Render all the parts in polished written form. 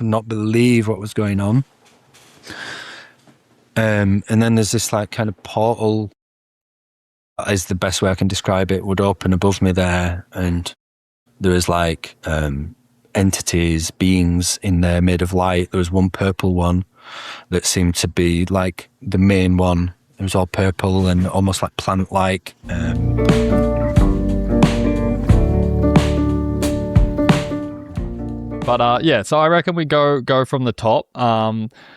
could not believe what was going on. And then there's this like kind of portal, is the best way I can describe it, would open above me there, and there was like entities, beings in there made of light. There was one purple one that seemed to be like the main one. It was all purple and almost like planet-like. But yeah, so I reckon we go from the top.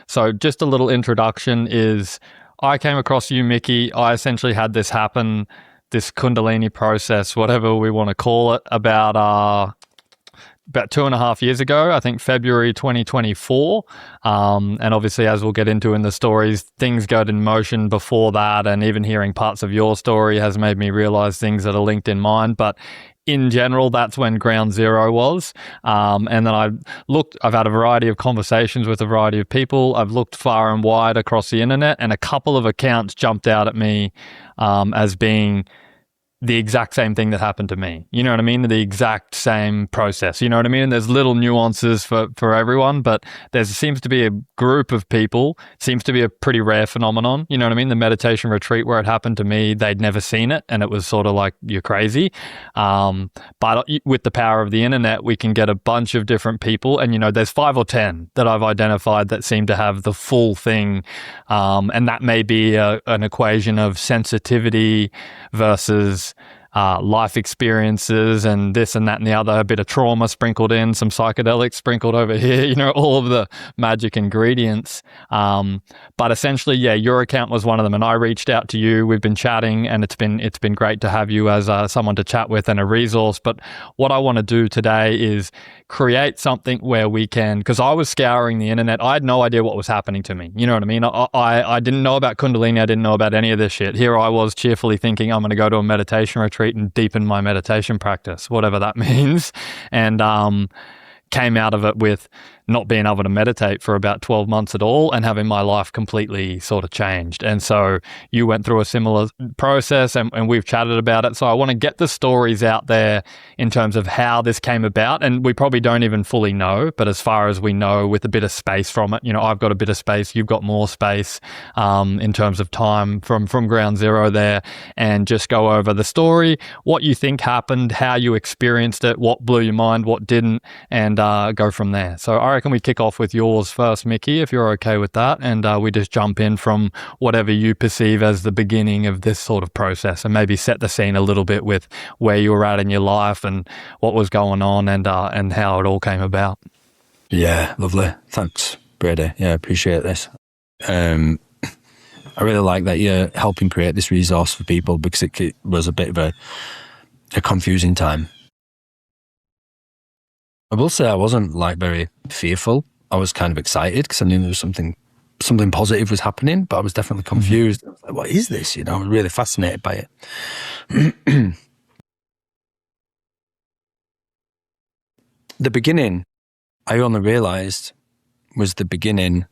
So just a little introduction is, I came across you, Mickey. I essentially had this happen, this Kundalini process, whatever we want to call it, about 2.5 years ago, I think February 2024. And obviously, as we'll get into in the stories, things got in motion before that, and even hearing parts of your story has made me realize things that are linked in mine. But in general, that's when ground zero was. And then I've had a variety of conversations with a variety of people. I've looked far and wide across the internet, and a couple of accounts jumped out at me as being the exact same thing that happened to me. You know what I mean? The exact same process. You know what I mean? There's little nuances for everyone, but there seems to be a group of people. It seems to be a pretty rare phenomenon. You know what I mean? The meditation retreat where it happened to me, they'd never seen it, and it was sort of like, you're crazy. But with the power of the internet, we can get a bunch of different people, and there's 5 or 10 that I've identified that seem to have the full thing, and that may be an equation of sensitivity versus life experiences and this and that and the other, a bit of trauma sprinkled in, some psychedelics sprinkled over here, all of the magic ingredients. But essentially, yeah, your account was one of them, and I reached out to you. We've been chatting, and it's been great to have you as someone to chat with and a resource. But what I want to do today is create something where we can, because I was scouring the internet. I had no idea what was happening to me. You know what I mean? I didn't know about Kundalini. I didn't know about any of this shit. Here I was cheerfully thinking I'm going to go to a meditation retreat and deepen my meditation practice, whatever that means. And came out of it with not being able to meditate for about 12 months at all, and having my life completely sort of changed. And so you went through a similar process, and we've chatted about it. So I want to get the stories out there in terms of how this came about. And we probably don't even fully know, but as far as we know, with a bit of space from it, I've got a bit of space, you've got more space in terms of time from ground zero there, and just go over the story, what you think happened, how you experienced it, what blew your mind, what didn't, and go from there. So I reckon we kick off with yours first, Mickey, if you're okay with that, and we just jump in from whatever you perceive as the beginning of this sort of process, and maybe set the scene a little bit with where you were at in your life and what was going on, and how it all came about. Yeah, lovely. Thanks, Brady. Yeah, appreciate this. I really like that you're helping create this resource for people, because it was a bit of a confusing time. I will say I wasn't like very fearful. I was kind of excited because I knew there was something positive was happening, but I was definitely confused. I was like, what is this? I was really fascinated by it. The beginning, I only realised, was the beginning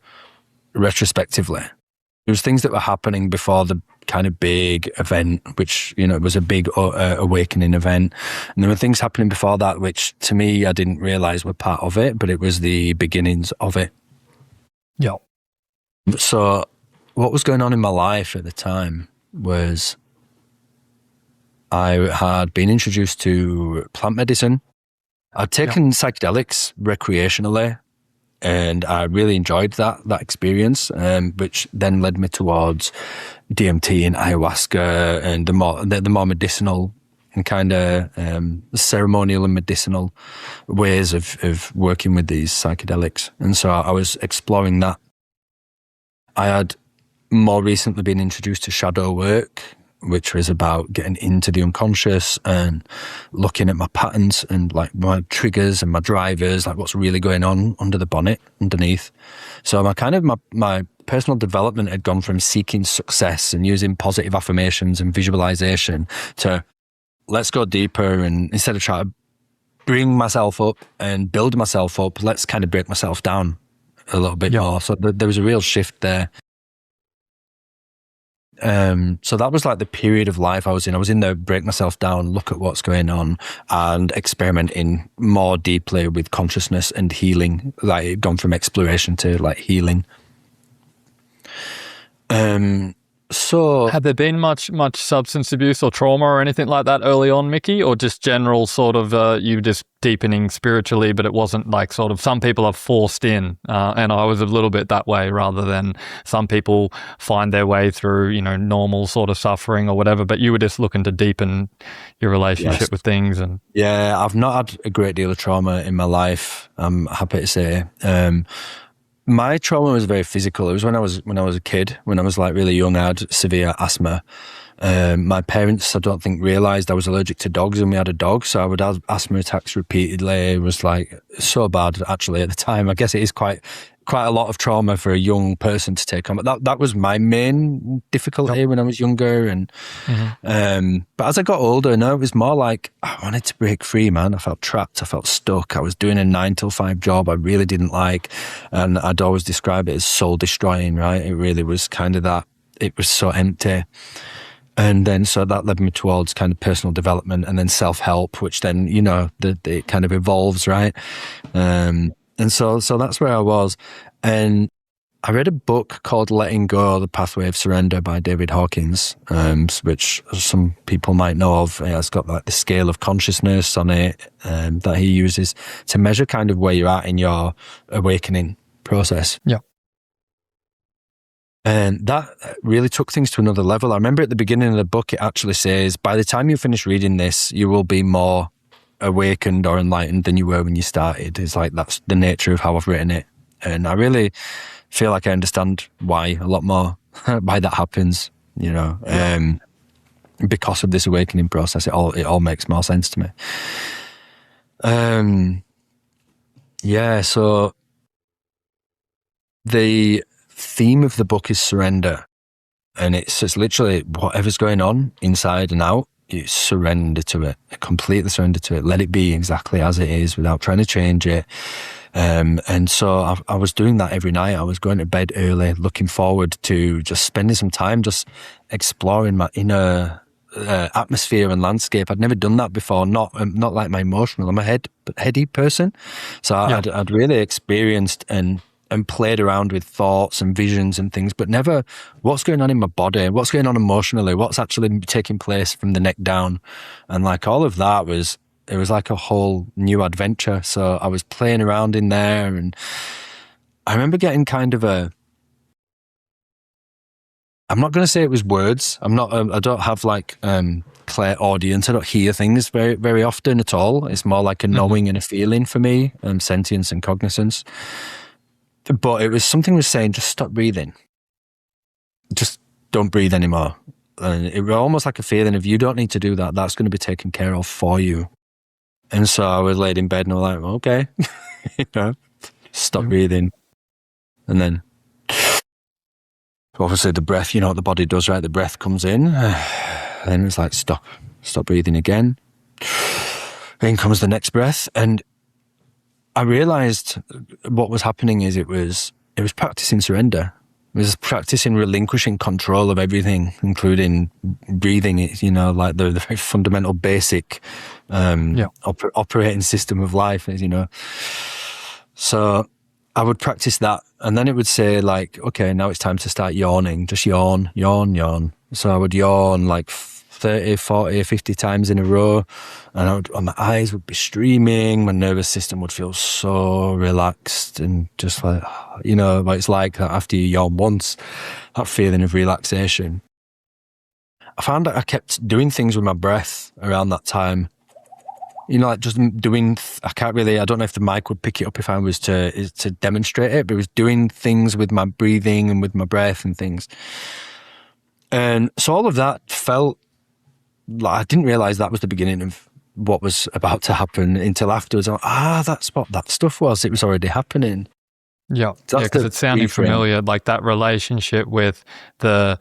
retrospectively. There was things that were happening before the kind of big event, which, it was a big awakening event. And there were things happening before that, which to me, I didn't realise were part of it, but it was the beginnings of it. Yeah. So what was going on in my life at the time was I had been introduced to plant medicine. I'd taken psychedelics recreationally, and I really enjoyed that experience, which then led me towards DMT and ayahuasca and the more medicinal and kind of ceremonial and medicinal ways of working with these psychedelics. And so I was exploring that. I had more recently been introduced to shadow work, which was about getting into the unconscious and looking at my patterns and like my triggers and my drivers, like what's really going on under the bonnet underneath. So my personal development had gone from seeking success and using positive affirmations and visualization to let's go deeper, and instead of trying to bring myself up and build myself up, let's kind of break myself down a little bit more. So there was a real shift there. So that was like the period of life I was in. I was in there, break myself down, look at what's going on, and experimenting more deeply with consciousness and healing. Like gone from exploration to like healing. So had there been much substance abuse or trauma or anything like that early on, Mickey, or just general sort of you just deepening spiritually, but it wasn't like sort of some people are forced in, and I was a little bit that way rather than some people find their way through, you know, normal sort of suffering or whatever, but you were just looking to deepen your relationship with things. And yeah, I've not had a great deal of trauma in my life, I'm happy to say. My trauma was very physical. It was when I was a kid, when I was like really young. I had severe asthma. My parents, I don't think, realised I was allergic to dogs, and we had a dog, so I would have asthma attacks repeatedly. It was like so bad actually at the time. I guess it is quite a lot of trauma for a young person to take on. But that was my main difficulty when I was younger. And but as I got older, no, it was more like I wanted to break free, man. I felt trapped. I felt stuck. I was doing a 9 to 5 job I really didn't like, and I'd always describe it as soul destroying. Right? It really was kind of that. It was so empty. And then, so that led me towards kind of personal development and then self-help, which then, you know, it kind of evolves, right? And so that's where I was. And I read a book called Letting Go, The Pathway of Surrender by David Hawkins, which some people might know of. It's got like the scale of consciousness on it that he uses to measure kind of where you're at in your awakening process. Yeah. And that really took things to another level. I remember at the beginning of the book, it actually says, by the time you finish reading this, you will be more awakened or enlightened than you were when you started. It's like, that's the nature of how I've written it. And I really feel like I understand why a lot more, why that happens, you know, because of this awakening process. It all makes more sense to me. So the theme of the book is surrender, and it's literally whatever's going on inside and out, you surrender to it, completely surrender to it, let it be exactly as it is without trying to change it. And so I was doing that every night. I was going to bed early, looking forward to just spending some time just exploring my inner atmosphere and landscape. I'd never done that before, not like my emotional, I'm a heady person, so I'd really experienced and played around with thoughts and visions and things, but never what's going on in my body, what's going on emotionally, what's actually taking place from the neck down. And like all of that it was like a whole new adventure. So I was playing around in there, and I remember getting kind of I'm not going to say it was words. I don't have like clairaudience. I don't hear things very, very often at all. It's more like a knowing and a feeling for me, sentience and cognizance. But it was something was saying, just stop breathing. Just don't breathe anymore. And it was almost like a feeling of, you don't need to do that. That's going to be taken care of for you. And so I was laid in bed and I was like, okay, you know, stop breathing. And then obviously the breath, you know what the body does, right? The breath comes in. Then it's like, stop breathing again. Then comes the next breath. And I realized what was happening is it was practicing surrender. It was practicing relinquishing control of everything, including breathing. It's, you know, like the very fundamental basic operating system of life, you know. So I would practice that, and then it would say like, okay, now it's time to start yawning. Just yawn, yawn, yawn. So I would yawn like 30, 40, 50 times in a row, and my eyes would be streaming. My nervous system would feel so relaxed, and just like, you know, it's like that after you yawn once, that feeling of relaxation. I found that I kept doing things with my breath around that time. You know, like just doing, I don't know if the mic would pick it up if I was to demonstrate it, but it was doing things with my breathing and with my breath and things. And so all of that felt like, I didn't realize that was the beginning of what was about to happen until afterwards. That's what that stuff was. It was already happening. Yeah, because it's sounding familiar, like that relationship with the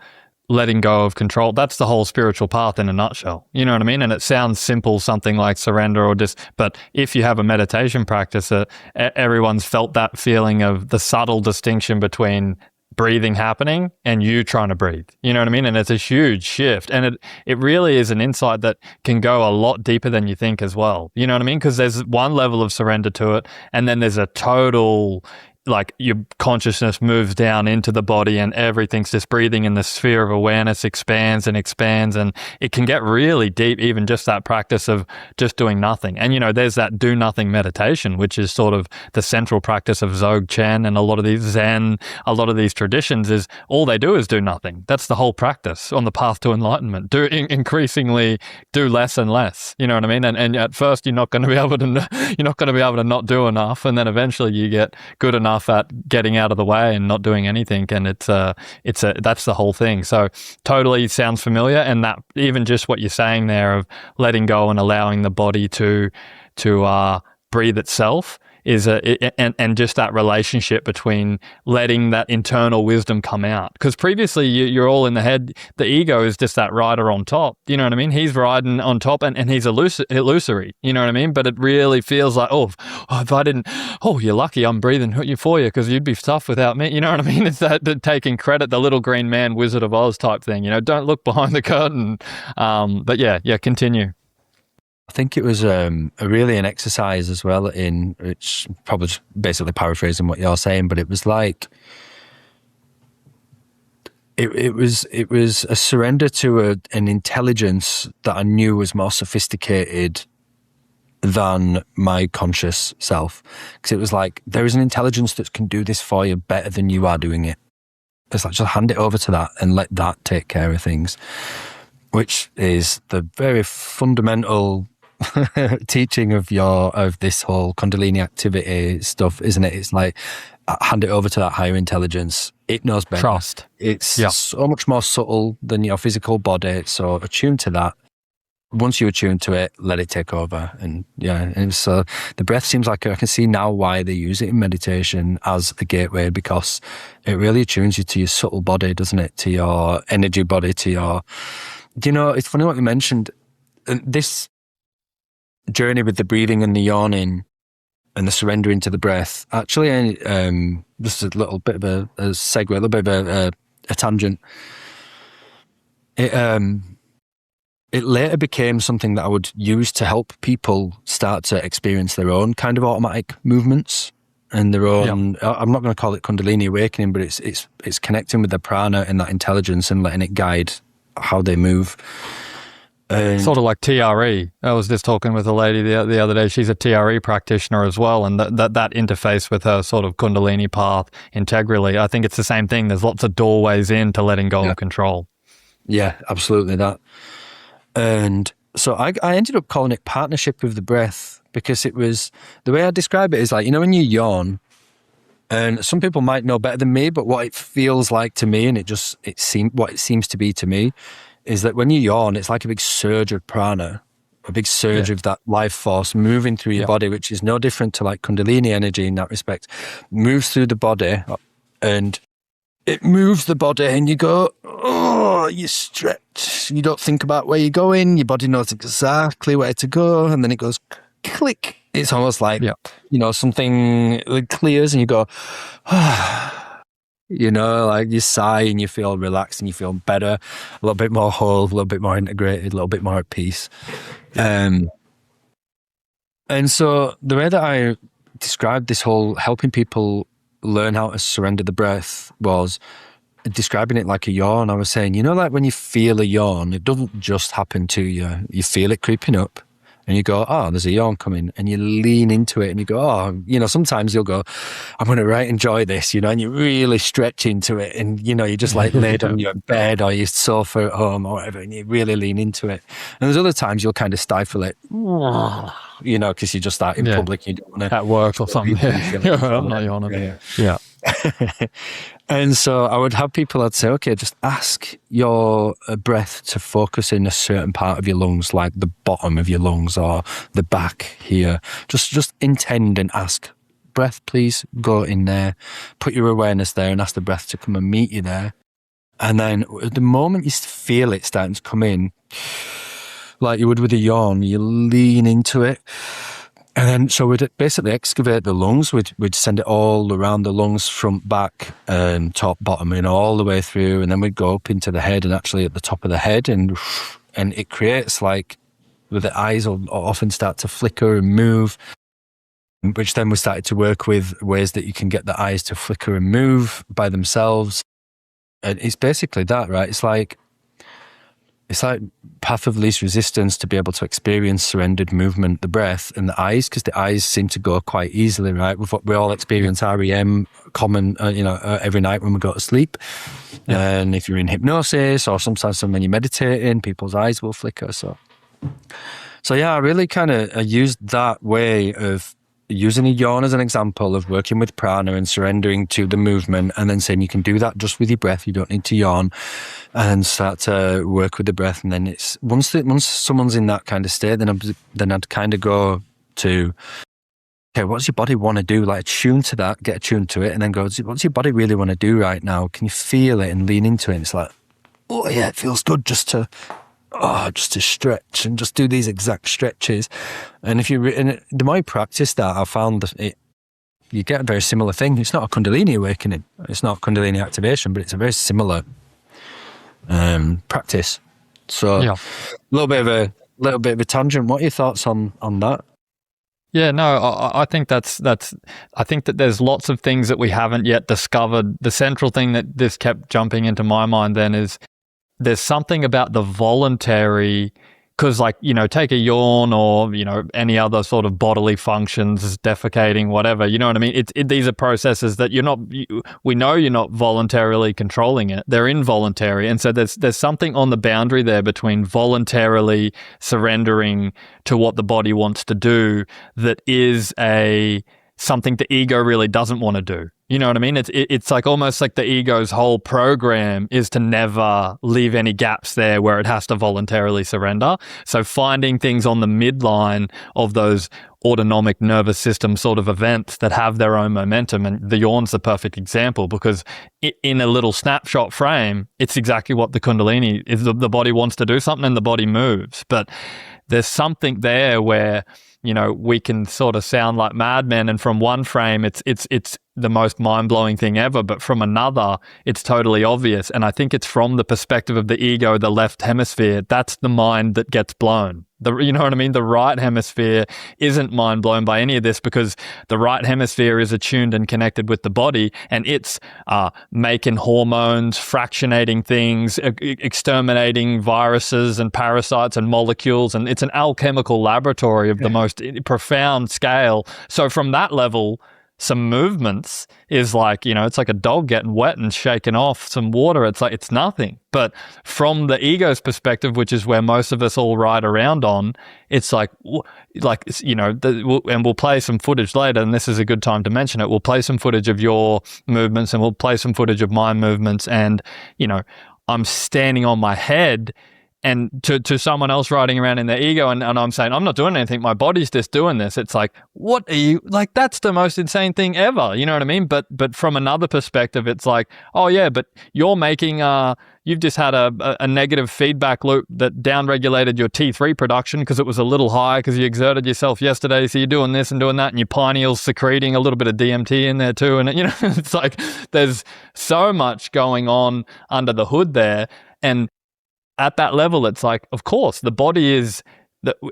letting go of control. That's the whole spiritual path in a nutshell. You know what I mean? And it sounds simple, something like surrender but if you have a meditation practice, everyone's felt that feeling of the subtle distinction between breathing happening and you trying to breathe. You know what I mean? And it's a huge shift. And it really is an insight that can go a lot deeper than you think as well. You know what I mean? Because there's one level of surrender to it, and then there's a total, like, your consciousness moves down into the body and everything's just breathing, and the sphere of awareness expands and expands, and it can get really deep, even just that practice of just doing nothing. And, you know, there's that do nothing meditation, which is sort of the central practice of Dzogchen and a lot of these Zen, a lot of these traditions, is all they do is do nothing. That's the whole practice on the path to enlightenment. Increasingly do less and less. You know what I mean? And at first you're not going to be able to not do enough, and then eventually you get good enough at getting out of the way and not doing anything, and that's the whole thing. So totally sounds familiar, and that even just what you're saying there of letting go and allowing the body to breathe itself is and just that relationship between letting that internal wisdom come out. Because previously you're all in the head. The ego is just that rider on top. You know what I mean? He's riding on top, and he's illusory. You know what I mean? But it really feels like, if I didn't, you're lucky I'm breathing for you, because you'd be tough without me. You know what I mean? It's that taking credit, the little green man, Wizard of Oz type thing. You know, don't look behind the curtain. But yeah, continue. I think it was really an exercise as well in, it's probably basically paraphrasing what you're saying, but it was like, it was a surrender to an intelligence that I knew was more sophisticated than my conscious self. Because it was like, there is an intelligence that can do this for you better than you are doing it. It's like, just hand it over to that and let that take care of things, which is the very fundamental teaching of this whole Kundalini activity stuff, isn't it? It's like, hand it over to that higher intelligence. It knows better. Trust. It's so much more subtle than your physical body. So attune to that. Once you attune to it, let it take over. And so the breath seems like, I can see now why they use it in meditation as a gateway, because it really attunes you to your subtle body, doesn't it? To your energy body, to your, it's funny what you mentioned. This journey with the breathing and the yawning and the surrendering to the breath, actually, just a little bit of a segue, a little bit of a tangent. It later became something that I would use to help people start to experience their own kind of automatic movements and their own, I'm not going to call it Kundalini awakening, but it's connecting with the prana and that intelligence and letting it guide how they move. Sort of like TRE. I was just talking with a lady the other day. She's a TRE practitioner as well, and that interface with her sort of Kundalini path integrally. I think it's the same thing. There's lots of doorways in to letting go of control. Yeah, absolutely that. And so I ended up calling it partnership with the breath, because it was, the way I describe it is like, when you yawn, and some people might know better than me, but what it feels like to me, and what it seems to be to me, is that when you yawn, it's like a big surge of prana, a big surge of that life force moving through your body, which is no different to like Kundalini energy in that respect. Moves through the body, and it moves the body, and you go, you stretch. You don't think about where you're going. Your body knows exactly where to go, and then it goes click. It's almost like, something clears, and you go, like you sigh and you feel relaxed and you feel better, a little bit more whole, a little bit more integrated, a little bit more at peace. And so the way that I described this whole helping people learn how to surrender the breath was describing it like a yawn. I was saying, like when you feel a yawn, it doesn't just happen to you. You feel it creeping up. And you go, there's a yawn coming, and you lean into it, and you go, sometimes you'll go, I'm going to enjoy this, and you really stretch into it, and, you just like laid on your bed or your sofa at home or whatever, and you really lean into it. And there's other times you'll kind of stifle it, because you're just out in public, you don't want to. At work or something. I'm not yawning. Yeah. And so I would have people, I'd say, okay, just ask your breath to focus in a certain part of your lungs, like the bottom of your lungs or the back here. Just intend and ask, breath, please go in there. Put your awareness there and ask the breath to come and meet you there. And then the moment you feel it starting to come in, like you would with a yawn, you lean into it. And then, so we'd basically excavate the lungs. We'd send it all around the lungs, front, back, top, bottom, all the way through. And then we'd go up into the head, and actually at the top of the head, and it creates like, with the eyes will often start to flicker and move, which then we started to work with ways that you can get the eyes to flicker and move by themselves. And it's basically that, right? It's like path of least resistance to be able to experience surrendered movement, the breath and the eyes, because the eyes seem to go quite easily, right? We all experience REM common, every night when we go to sleep. Yeah. And if you're in hypnosis, or sometimes when you're meditating, people's eyes will flicker. So yeah, I really kind of used that way of using a yawn as an example of working with prana and surrendering to the movement, and then saying you can do that just with your breath. You don't need to yawn, and start to work with the breath. And then it's once someone's in that kind of state, then I'd kind of go to, okay, what's your body want to do? Like, tune to that, get attuned to it, and then go, what's your body really want to do right now? Can you feel it and lean into it? And it's like, oh yeah, it feels good just to stretch and just do these exact stretches. And the more you practice that, I found that you get a very similar thing. It's not a Kundalini awakening, it's not Kundalini activation, but it's a very similar practice. So yeah. a little bit of a tangent. What are your thoughts on that? Yeah, no, I think I think that there's lots of things that we haven't yet discovered. The central thing that this kept jumping into my mind then is, there's something about the voluntary, because take a yawn or, any other sort of bodily functions, defecating, whatever, you know what I mean? These are processes that we know you're not voluntarily controlling it. They're involuntary. And so there's something on the boundary there between voluntarily surrendering to what the body wants to do that is something the ego really doesn't want to do. You know what I mean? It's like almost like the ego's whole program is to never leave any gaps there where it has to voluntarily surrender. So finding things on the midline of those autonomic nervous system sort of events that have their own momentum, and the yawn's the perfect example, because in a little snapshot frame, it's exactly what the Kundalini is. The body wants to do something and the body moves. But there's something there where, we can sort of sound like madmen, and from one frame, it's the most mind-blowing thing ever, but from another, it's totally obvious. And I think it's from the perspective of the ego, the left hemisphere, that's the mind that gets blown. You know what I mean? The right hemisphere isn't mind blown by any of this, because the right hemisphere is attuned and connected with the body, and it's making hormones, fractionating things, exterminating viruses and parasites and molecules, and it's an alchemical laboratory of the most profound scale. So from that level, some movements is like, it's like a dog getting wet and shaking off some water. It's like, it's nothing. But from the ego's perspective, which is where most of us all ride around on, it's like, and we'll play some footage later, and this is a good time to mention it. We'll play some footage of your movements, and we'll play some footage of my movements. And, I'm standing on my head, and to someone else riding around in their ego, and I'm saying, I'm not doing anything, my body's just doing this. It's like, what are you, like, that's the most insane thing ever, you know what I mean? But from another perspective, it's like, oh yeah, but you're making, you've just had a negative feedback loop that downregulated your T3 production because it was a little high because you exerted yourself yesterday, so you're doing this and doing that, and your pineal's secreting a little bit of DMT in there too, and it's like, there's so much going on under the hood there. And at that level, it's like, of course, the body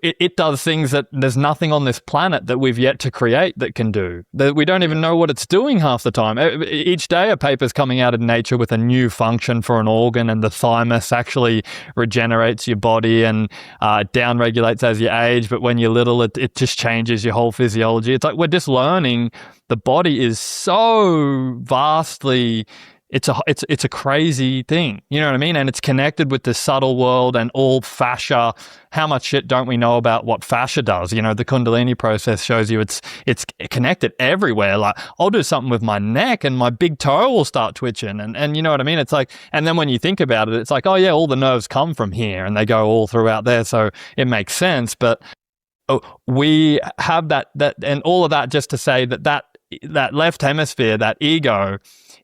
it does things that there's nothing on this planet that we've yet to create that can do. That we don't even know what it's doing half the time. Each day a paper's coming out of nature with a new function for an organ, and the thymus actually regenerates your body and downregulates as you age. But when you're little, it just changes your whole physiology. It's like we're just learning. The body is so vastly... It's a crazy thing, you know what I mean? And it's connected with the subtle world and all fascia. How much shit don't we know about what fascia does? The Kundalini process shows you it's connected everywhere. Like, I'll do something with my neck and my big toe will start twitching, and you know what I mean? It's like, and then when you think about it, it's like, oh yeah, all the nerves come from here and they go all throughout there, so it makes sense. But we have that and all of that just to say that left hemisphere, that ego,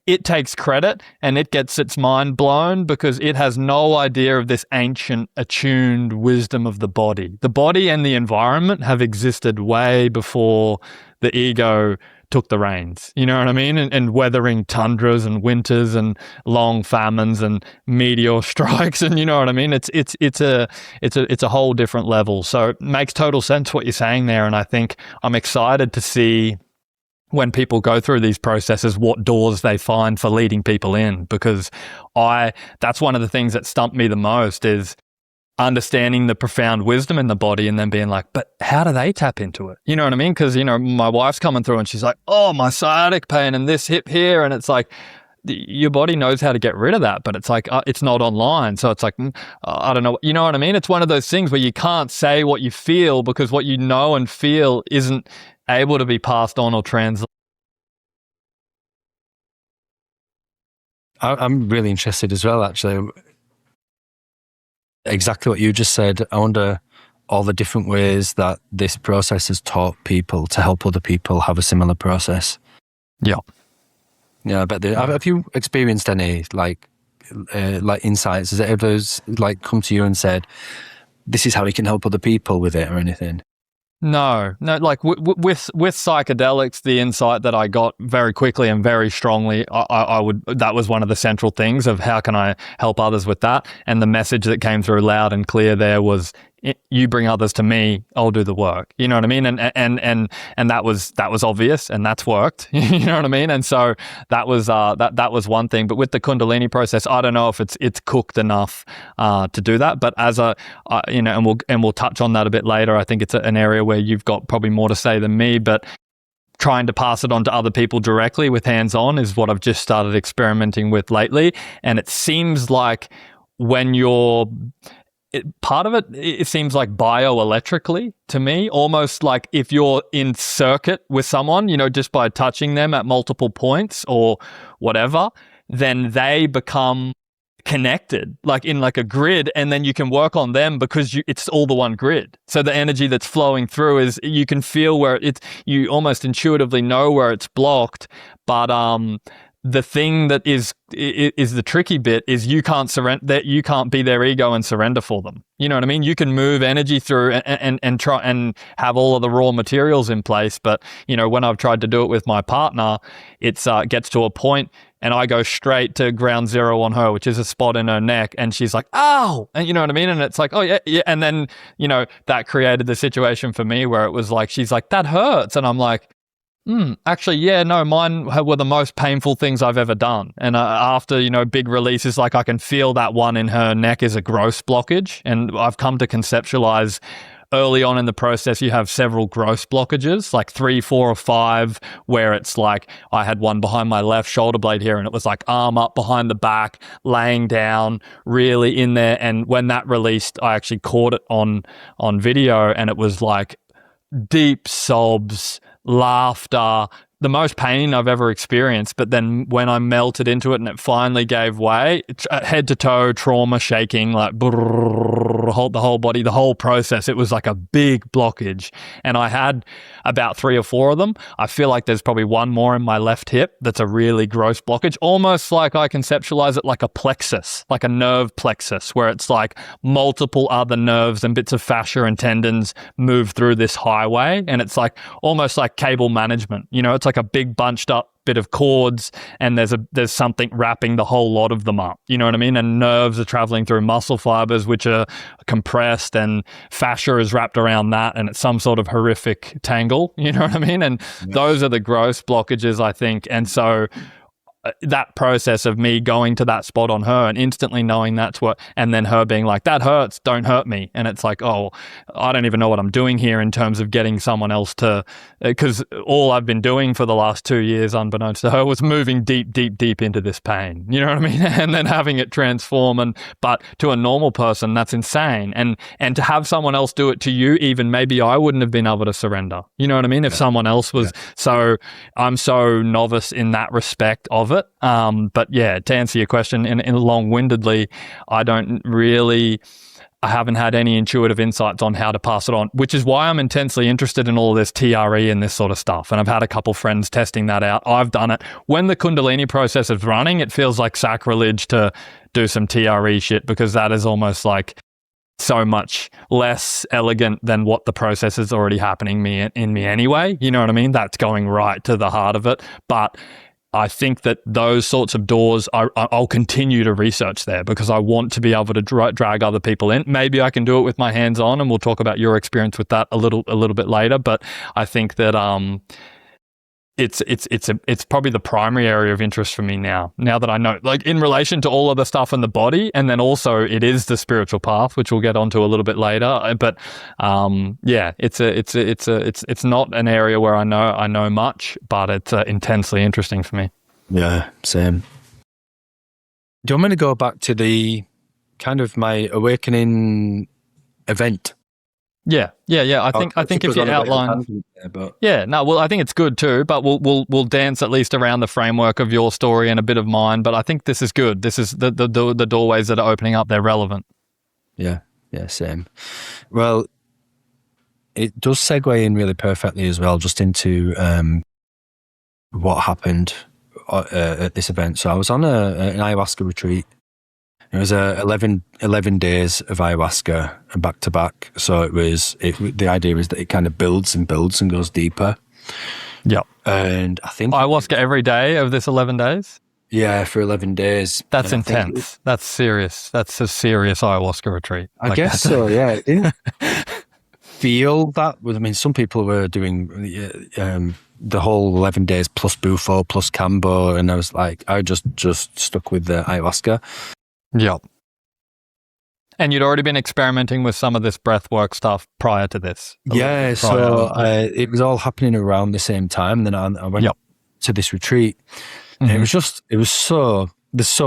it takes credit and it gets its mind blown because it has no idea of this ancient attuned wisdom of the body. The body and the environment have existed way before the ego took the reins, you know what I mean? And weathering tundras and winters and long famines and meteor strikes, and you know what I mean? It's a whole different level. So it makes total sense what you're saying there, and I think I'm excited to see when people go through these processes, what doors they find for leading people in, because that's one of the things that stumped me the most is understanding the profound wisdom in the body and then being like, but how do they tap into it? You know what I mean? Because, my wife's coming through and she's like, oh, my sciatic pain and this hip here. And it's like, your body knows how to get rid of that, but it's like, it's not online. So it's like, I don't know. You know what I mean? It's one of those things where you can't say what you feel because what you know and feel isn't able to be passed on or translated. I'm really interested as well, actually. Exactly what you just said. I wonder all the different ways that this process has taught people to help other people have a similar process. Yeah. Yeah, I bet have you experienced any like insights? Has it ever come to you and said, this is how you can help other people with it or anything? No, like with psychedelics, the insight that I got very quickly and very strongly, that was one of the central things of how can I help others with that. And the message that came through loud and clear there was, you bring others to me, I'll do the work. You know what I mean? And that was obvious, and that's worked. You know what I mean? And so that was that was one thing. But with the Kundalini process, I don't know if it's cooked enough to do that. But as and we'll touch on that a bit later. I think it's an area where you've got probably more to say than me, but trying to pass it on to other people directly with hands-on is what I've just started experimenting with lately. And it seems like when you're part of it seems like bioelectrically to me, almost like if you're in circuit with someone, just by touching them at multiple points or whatever, then they become connected, like in like a grid, and then you can work on them because it's all the one grid. So the energy that's flowing through is, you can feel where you almost intuitively know where it's blocked, but the thing that is the tricky bit is you can't surrender, that you can't be their ego and surrender for them. You know what I mean? You can move energy through and try and have all of the raw materials in place. But, when I've tried to do it with my partner, it gets to a point and I go straight to ground zero on her, which is a spot in her neck. And she's like, ow. And you know what I mean? And it's like, oh yeah, yeah. And then, that created the situation for me where it was like, she's like, that hurts. And I'm like, actually, yeah, no, mine were the most painful things I've ever done. And after, big releases, like I can feel that one in her neck is a gross blockage. And I've come to conceptualize early on in the process, you have several gross blockages, like 3, 4, or 5, where it's like I had one behind my left shoulder blade here, and it was like arm up behind the back, laying down, really in there. And when that released, I actually caught it on video, and it was like deep sobs, laughter, the most pain I've ever experienced. But then when I melted into it and it finally gave way, head to toe trauma, shaking, like the whole body, the whole process, it was like a big blockage. And I had about 3 or 4 of them. I feel like there's probably one more in my left hip that's a really gross blockage, almost like I conceptualize it like a plexus, like a nerve plexus, where it's like multiple other nerves and bits of fascia and tendons move through this highway. And it's like almost like cable management. It's like a big bunched up bit of cords, and there's something wrapping the whole lot of them up. You know what I mean? And nerves are traveling through muscle fibers, which are compressed, and fascia is wrapped around that, and it's some sort of horrific tangle. You know what I mean? And those are the gross blockages, I think. And so that process of me going to that spot on her and instantly knowing that's what, and then her being like, that hurts, don't hurt me. And it's like, oh, I don't even know what I'm doing here in terms of getting someone else to, because all I've been doing for the last 2 years, unbeknownst to her, was moving deep, deep, deep into this pain. You know what I mean? And then having it transform. But to a normal person, that's insane. And to have someone else do it to you, even maybe I wouldn't have been able to surrender. You know what I mean? If someone else was, so I'm so novice in that respect of it. But yeah, to answer your question in long-windedly, I don't really I haven't had any intuitive insights on how to pass it on, which is why I'm intensely interested in all of this TRE and this sort of stuff. And I've had a couple friends testing that out. I've done it. When the Kundalini process is running, it feels like sacrilege to do some TRE shit, because that is almost like so much less elegant than what the process is already happening in me anyway. You know what I mean? That's going right to the heart of it. But I think that those sorts of doors, I'll continue to research there, because I want to be able to drag other people in. Maybe I can do it with my hands on, and we'll talk about your experience with that a little bit later. But I think that it's probably the primary area of interest for me now that I know, like, in relation to all of the stuff in the body, and then also it is the spiritual path, which we'll get onto a little bit later. But it's not an area where I know much, but it's intensely interesting for me. Yeah, same. Do you want me to go back to the kind of my awakening event? Yeah. I think if you outline, I think it's good too. But we'll dance at least around the framework of your story and a bit of mine. But I think this is good. This is the doorways that are opening up. They're relevant. Yeah, same. Well, it does segue in really perfectly as well, just into what happened at this event. So I was on an ayahuasca retreat. It was 11 days of ayahuasca back to back. So the idea is that it kind of builds and goes deeper. Yeah. And I think ayahuasca every day of this 11 days? Yeah, for 11 days. That's intense. That's serious. That's a serious ayahuasca retreat. I guess so, yeah. It didn't feel that. I mean, some people were doing the whole 11 days plus Bufo plus Cambo, and I was like, I just stuck with the ayahuasca. Yeah. And you'd already been experimenting with some of this breathwork stuff prior to this? Yeah, so it was all happening around the same time. And then I went to this retreat. And there's so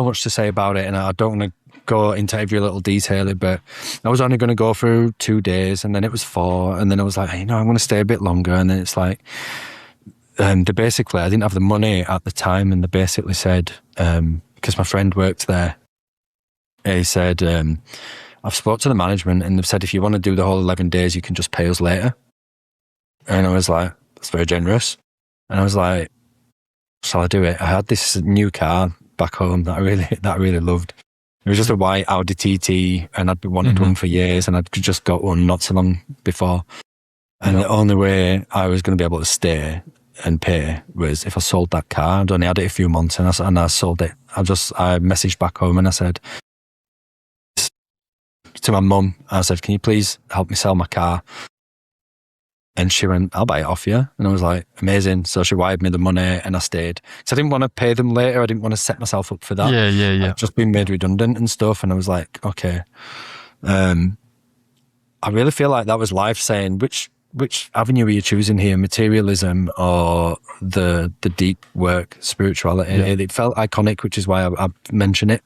much to say about it, and I don't want to go into every little detail, but I was only going to go for 2 days, and then it was 4, and then I was like, I want to stay a bit longer, and then it's like, I didn't have the money at the time, and they basically said, because my friend worked there, he said, I've spoke to the management, and they've said, if you want to do the whole 11 days, you can just pay us later. And I was like, that's very generous. And I was like, shall I do it? I had this new car back home that I really loved. It was just a white Audi TT, and I'd been wanted one for years, and I'd just got one not so long before. And the only way I was going to be able to stay and pay was if I sold that car. I'd only had it a few months, and I sold it. I messaged back home and I said to my mum, I said, can you please help me sell my car? And she went, I'll buy it off you. And I was like, amazing. So she wired me the money, and I stayed. So I didn't want to pay them later. I didn't want to set myself up for that. Yeah. I'd just been made redundant and stuff. And I was like, okay. I really feel like that was life saying, which avenue are you choosing here? Materialism or the deep work, spirituality? Yeah. It felt iconic, which is why I mention it.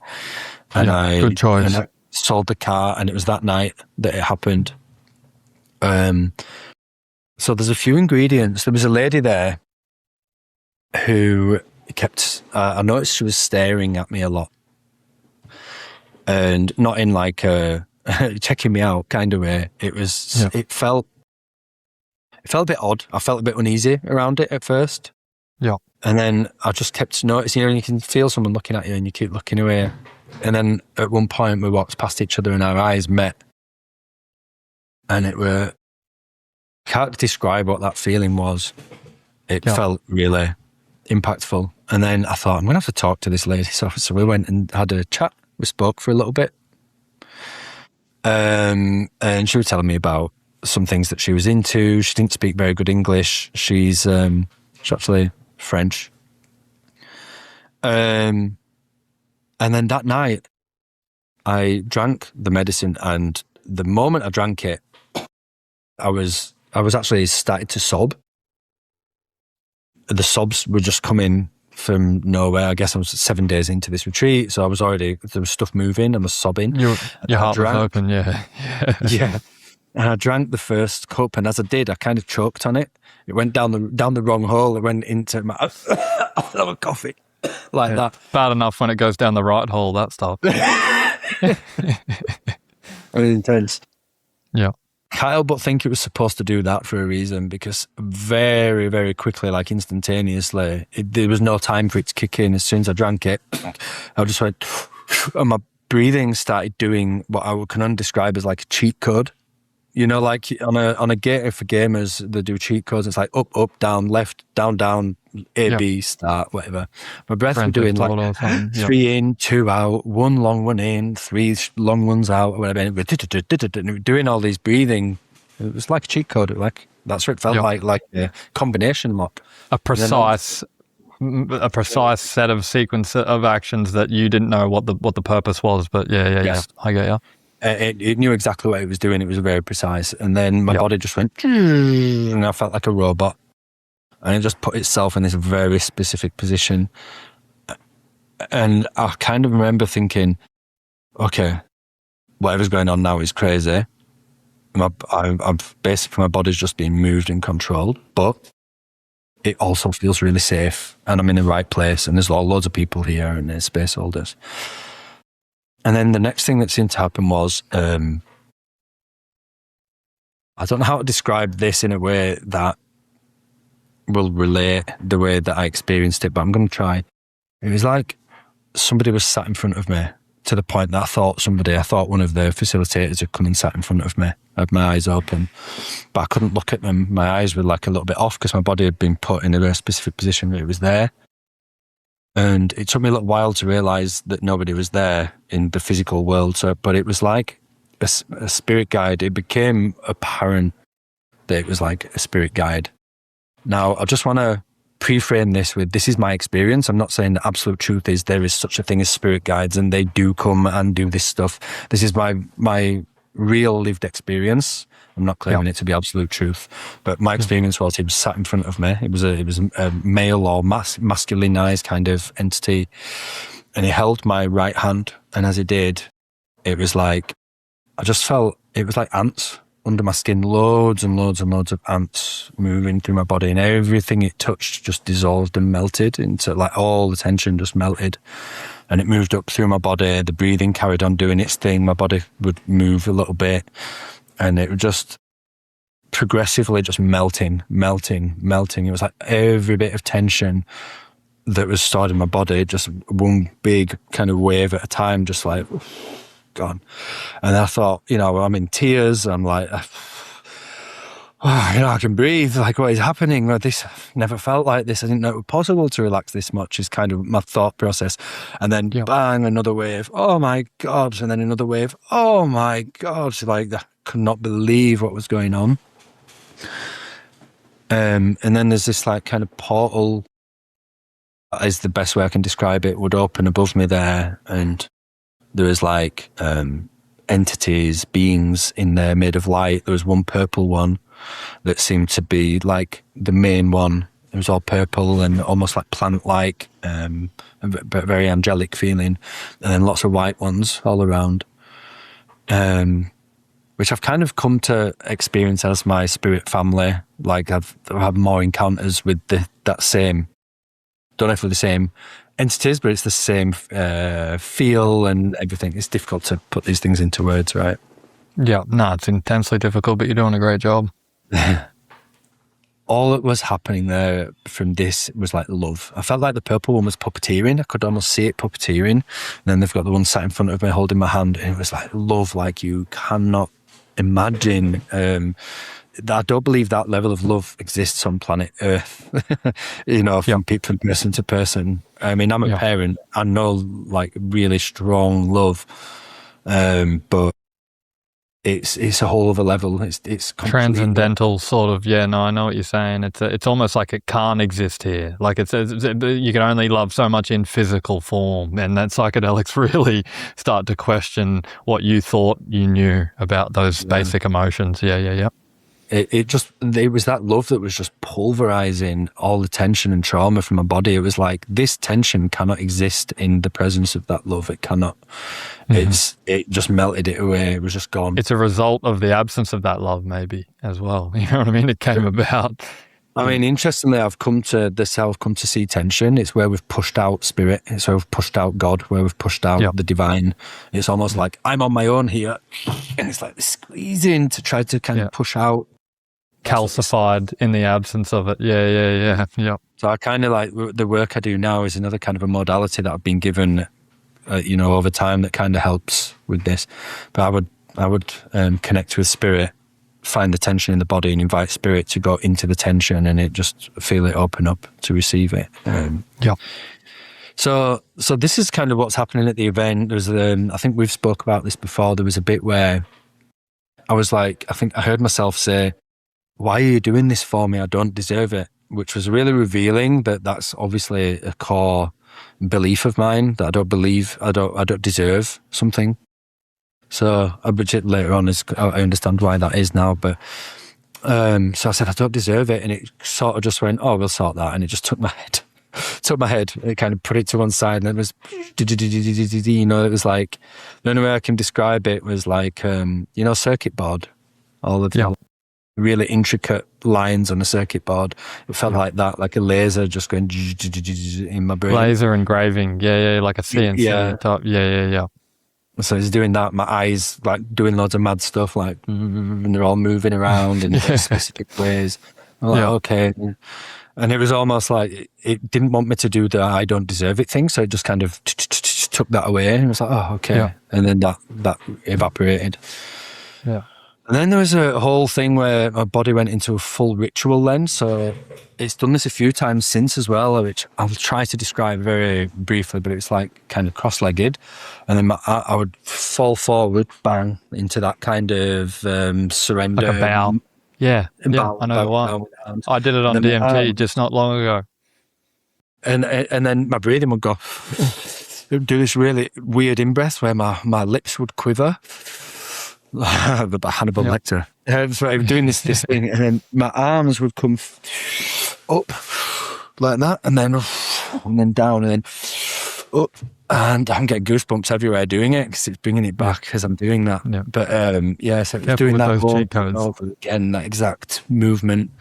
And good choice. And I sold the car, and it was that night that it happened. So there's a few ingredients. There was a lady there who kept, I noticed she was staring at me a lot, and not in like a checking me out kind of way. It felt a bit odd. I felt a bit uneasy around it at first. Yeah. And then I just kept noticing, and you can feel someone looking at you and you keep looking away. And then at one point we walked past each other and our eyes met, and can't describe what that feeling was. It felt really impactful. And then I thought, I'm going to have to talk to this lady. So we went and had a chat. We spoke for a little bit. And she was telling me about some things that she was into. She didn't speak very good English. She's actually French. And then that night, I drank the medicine, and the moment I drank it, I was actually started to sob. The sobs were just coming from nowhere. I guess I was 7 days into this retreat, so there was stuff moving, and was sobbing. Your heart was open, yeah. Yeah. And I drank the first cup, and as I did, I kind of choked on it. It went down the wrong hole. It went into my coffee that. Bad enough when it goes down the right hole, that stuff. I mean, intense. Yeah. Can't help but think it was supposed to do that for a reason, because very, very quickly, like instantaneously, there was no time for it to kick in. As soon as I drank it, I just went, and my breathing started doing what I can describe as like a cheat code. You know, like on a gator for gamers, they do cheat codes. It's like up, up, down, left, down, down, A, B, start, whatever. My breath was doing like 3 in, 2 out, 1 long one in, 3 long ones out, or whatever. And it was doing all these breathing. It was like a cheat code. Like that's what it felt like a combination lock. A precise set of sequence of actions that you didn't know what the purpose was. But yeah, I get you. It knew exactly what it was doing. It was very precise. And then my body just went, and I felt like a robot. And it just put itself in this very specific position. And I kind of remember thinking, okay, whatever's going on now is crazy. I'm basically, my body's just being moved and controlled, but it also feels really safe. And I'm in the right place. And there's loads of people here, and there's space holders. And then the next thing that seemed to happen was, I don't know how to describe this in a way that will relate the way that I experienced it, but I'm going to try. It was like somebody was sat in front of me, to the point that I thought one of the facilitators had come and sat in front of me. I had my eyes open, but I couldn't look at them. My eyes were like a little bit off because my body had been put in a very specific position where it was there. And it took me a little while to realise that nobody was there in the physical world. But it was like a spirit guide. It became apparent that it was like a spirit guide. Now, I just want to pre-frame this with, this is my experience. I'm not saying the absolute truth is there is such a thing as spirit guides and they do come and do this stuff. This is my real lived experience. I'm not claiming it to be absolute truth, but my experience was he was sat in front of me. It was a male or masculinized kind of entity, and he held my right hand. And as he did, it was like, I just felt it was like ants under my skin, loads and loads and loads of ants moving through my body, and everything it touched just dissolved and melted into, like, all the tension just melted. And it moved up through my body. The breathing carried on doing its thing. My body would move a little bit. And it would just progressively just melting. It was like every bit of tension that was stored in my body, just one big kind of wave at a time, just like gone. And I thought, I'm in tears. I'm like, I can breathe. Like, what is happening? Well, this never felt like this. I didn't know it was possible to relax this much, is kind of my thought process. And then bang, another wave. Oh my God. And then another wave. Oh my God. Like, I could not believe what was going on. And then there's this like kind of portal, is the best way I can describe it, would open above me there. And there was like entities, beings in there made of light. There was one purple one that seemed to be like the main one. It was all purple and almost like plant-like, but very angelic feeling. And then lots of white ones all around, which I've kind of come to experience as my spirit family. Like I've had more encounters with that same, don't know if they're the same entities, but it's the same feel and everything. It's difficult to put these things into words, right? Yeah, no, it's intensely difficult, but you're doing a great job. All that was happening there from this was like love. I felt like the purple one was puppeteering. I could almost see it puppeteering. And then they've got the one sat in front of me holding my hand, and it was like love like you cannot imagine. I don't believe that level of love exists on planet Earth, from person to person. I mean, I'm a parent. I know like really strong love, but it's a whole other level. It's transcendental sort of. Yeah, no, I know what you're saying. It's almost like it can't exist here. Like you can only love so much in physical form, and that psychedelics really start to question what you thought you knew about those basic emotions. Yeah. It was that love that was just pulverizing all the tension and trauma from my body. It was like, this tension cannot exist in the presence of that love. It cannot. It just melted it away. It was just gone. It's a result of the absence of that love, maybe, as well. You know what I mean? It came about. I mean, interestingly, I've come to see tension. It's where we've pushed out spirit. It's where we've pushed out God, where we've pushed out the divine. It's almost like I'm on my own here. And it's like squeezing to try to kind of push out. Calcified in the absence of it. Yeah. So I kind of like the work I do now is another kind of a modality that I've been given, over time that kind of helps with this. But I would connect with spirit, find the tension in the body and invite spirit to go into the tension and it just feel it open up to receive it. So this is kind of what's happening at the event. There's I think we've spoke about this before. There was a bit where I was like, I think I heard myself say, why are you doing this for me? I don't deserve it, which was really revealing that that's obviously a core belief of mine, that I don't deserve something. So later on, I understand why that is now. But so I said, I don't deserve it. And it sort of just went, oh, we'll sort that. And it just took my head. It kind of put it to one side. And it was, it was like, the only way I can describe it was like, circuit board. All of the really intricate lines on a circuit board. It felt like that, like a laser just going in my brain. Laser engraving. Yeah. Like a CNC type. Yeah. So it's doing that. My eyes like doing loads of mad stuff, like, and they're all moving around in specific ways. I'm like, okay. And it was almost like it didn't want me to do the I don't deserve it thing. So it just kind of took that away. And it was like, oh, okay. Yeah. And then that evaporated. Yeah. And then there was a whole thing where my body went into a full ritual then. So it's done this a few times since as well, which I'll try to describe very briefly, but it's like kind of cross-legged. And then I would fall forward, bang, into that kind of surrender. Like a bow. Yeah, I know the one. I did it on DMT just not long ago. And then my breathing would go, it would do this really weird in-breath where my lips would quiver. The Hannibal Lecter. So I'm doing this thing, and then my arms would come up like that, and then down, and then up, and I'm getting goosebumps everywhere doing it because it's bringing it back as I'm doing that. Yeah. But so it was doing that over again, that exact movement,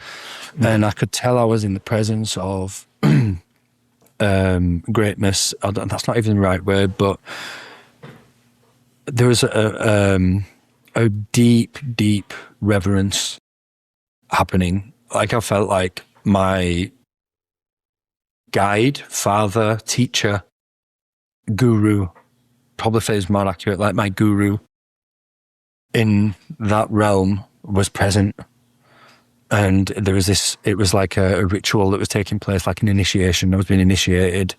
and I could tell I was in the presence of greatness. That's not even the right word, but there was a deep, deep reverence happening. Like I felt like my guide, father, teacher, guru, probably feels more accurate, like my guru in that realm was present. And there was this, it was like a ritual that was taking place, like an initiation. I was being initiated.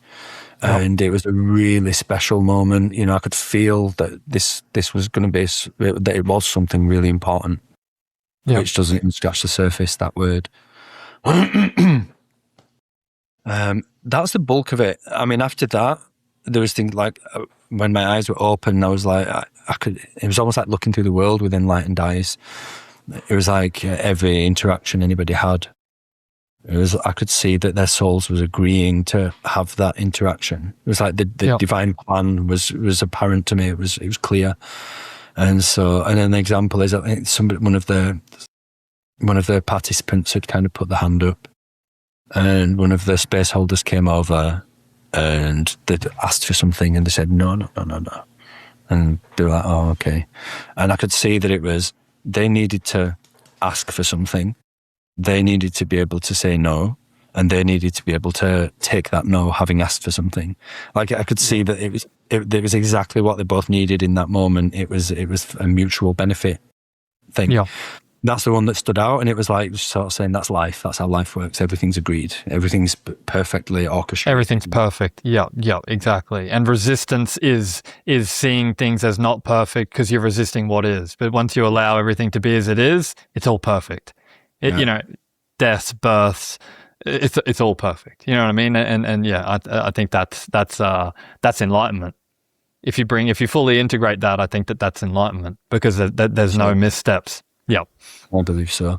And it was a really special moment. I could feel that this was going to be, that it was something really important, which doesn't even scratch the surface, that word. That's the bulk of it. I mean, after that, there was things like when my eyes were open, I was like, it was almost like looking through the world with enlightened eyes. It was like every interaction anybody had, I could see that their souls was agreeing to have that interaction. It was like the divine plan was apparent to me. It was clear. And then the example is, I think one of the participants had kind of put the hand up, and one of the space holders came over and they'd asked for something, and they said, no. And they were like, oh, okay. And I could see that it was, they needed to ask for something. They needed to be able to say no, and they needed to be able to take that no, having asked for something. Like I could see that it was exactly what they both needed in that moment. It was a mutual benefit thing. Yeah. That's the one that stood out, and it was like sort of saying that's life. That's how life works. Everything's agreed. Everything's perfectly orchestrated. Everything's perfect. Yeah, exactly. And resistance is seeing things as not perfect because you're resisting what is. But once you allow everything to be as it is, it's all perfect. Deaths, births, it's all perfect. You know what I mean? And I think that's enlightenment. If you fully integrate that, I think that's enlightenment because there's no missteps. Yeah, I believe so.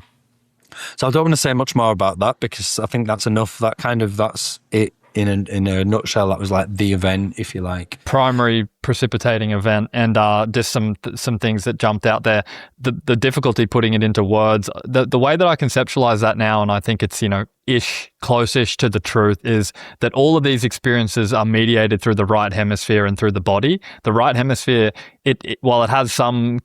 So I don't want to say much more about that because I think that's enough. That's it in a nutshell, that was like the event, if you like. Primary precipitating event, and just some things that jumped out there. The difficulty putting it into words, the way that I conceptualize that now, and I think it's, you know, close-ish to the truth, is that all of these experiences are mediated through the right hemisphere and through the body. The right hemisphere, while it has some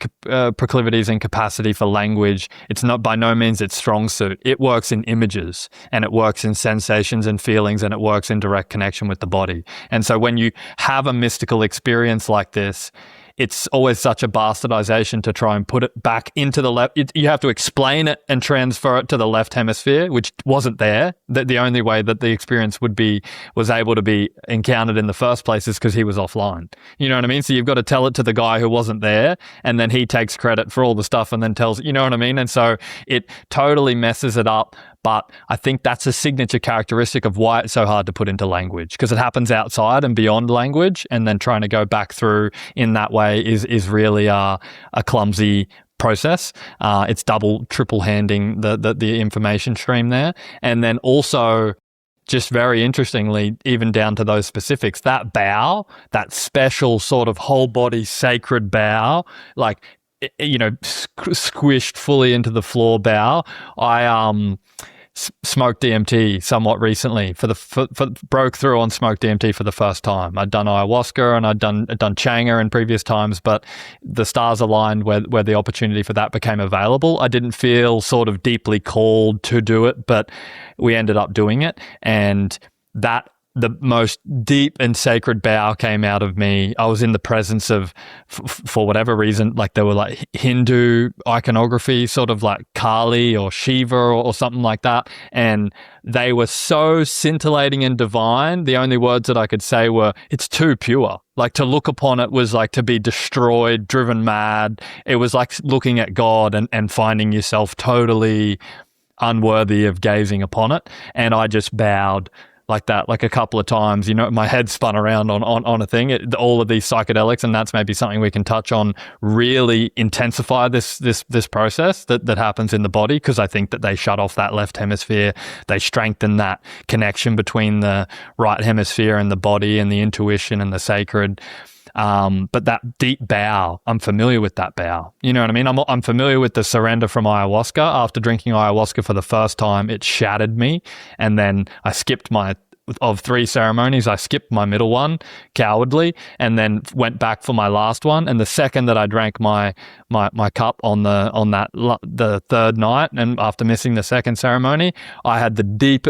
proclivities and capacity for language, it's not by no means its strong suit. It works in images, and it works in sensations and feelings, and it works in direct connection with the body. And so when you have a mystical experience like this, it's always such a bastardization to try and put it back into the left. You have to explain it and transfer it to the left hemisphere, which wasn't there. The only way that the experience was able to be encountered in the first place is because he was offline. You know what I mean? So you've got to tell it to the guy who wasn't there, and then he takes credit for all the stuff and then tells, you know what I mean? And so it totally messes it up. But I think that's a signature characteristic of why it's so hard to put into language, because it happens outside and beyond language, and then trying to go back through in that way is really a clumsy process. It's triple handing the information stream there. And then also, just very interestingly, even down to those specifics, that bow, that special sort of whole body sacred bow, like, you know, squished fully into the floor bow. I smoked DMT somewhat recently. Broke through on smoked DMT for the first time. I'd done ayahuasca and I'd done changa in previous times, but the stars aligned where the opportunity for that became available. I didn't feel sort of deeply called to do it, but we ended up doing it, and the most deep and sacred bow came out of me. I was in the presence of, for whatever reason, like there were like Hindu iconography, sort of like Kali or Shiva or something like that. And they were so scintillating and divine. The only words that I could say were, it's too pure. Like, to look upon it was like to be destroyed, driven mad. It was like looking at God and finding yourself totally unworthy of gazing upon it. And I just bowed like that, like a couple of times. You know, my head spun around on a thing. All of these psychedelics, and that's maybe something we can touch on, really intensify this process that happens in the body, because I think that they shut off that left hemisphere. They strengthen that connection between the right hemisphere and the body and the intuition and the sacred. But that deep bow, I'm familiar with that bow. You know what I mean? I'm familiar with the surrender from ayahuasca. After drinking ayahuasca for the first time, it shattered me. And then I skipped of 3 ceremonies, I skipped my middle one, cowardly, and then went back for my last one. And the second that I drank my cup on the third night, and after missing the second ceremony, I had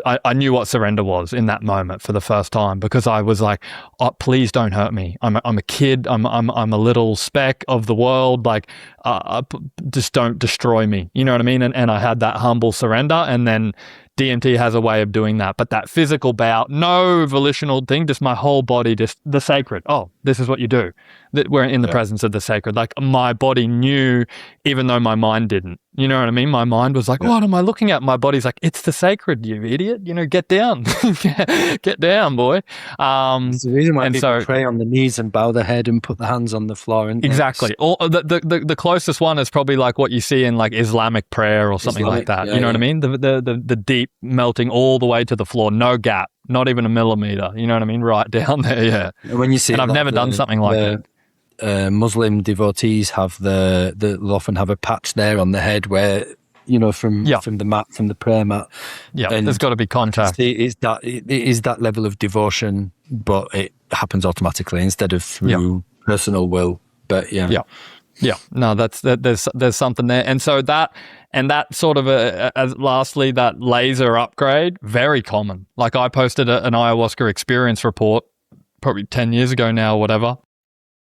I knew what surrender was in that moment for the first time, because I was like, oh, please don't hurt me. I'm a kid. I'm a little speck of the world. Like, just don't destroy me. You know what I mean? And I had that humble surrender, and then DMT has a way of doing that. But that physical bow, no volitional thing, just my whole body, just the sacred. Oh, this is what you do. That we're in the presence of the sacred. Like, my body knew, even though my mind didn't. You know what I mean? My mind was like, what am I looking at? My body's like, it's the sacred, you idiot. You know, get down. Get down, boy. It's the reason why people pray on the knees and bow their head and put the hands on the floor. Exactly. The closest one is probably like what you see in like Islamic prayer or something like that. You know what I mean? The deep melting all the way to the floor, no gap, not even a millimeter. You know what I mean? Right down there, yeah. And when you see, and I've never done something like that. Muslim devotees have they'll often have a patch there on the head where, you know, from the prayer mat. Yeah, and there's got to be contact. It is that level of devotion, but it happens automatically instead of through personal will. But yeah. No, there's something there, and so that sort of lastly, that laser upgrade, very common. Like, I posted an ayahuasca experience report probably 10 years ago now, or whatever.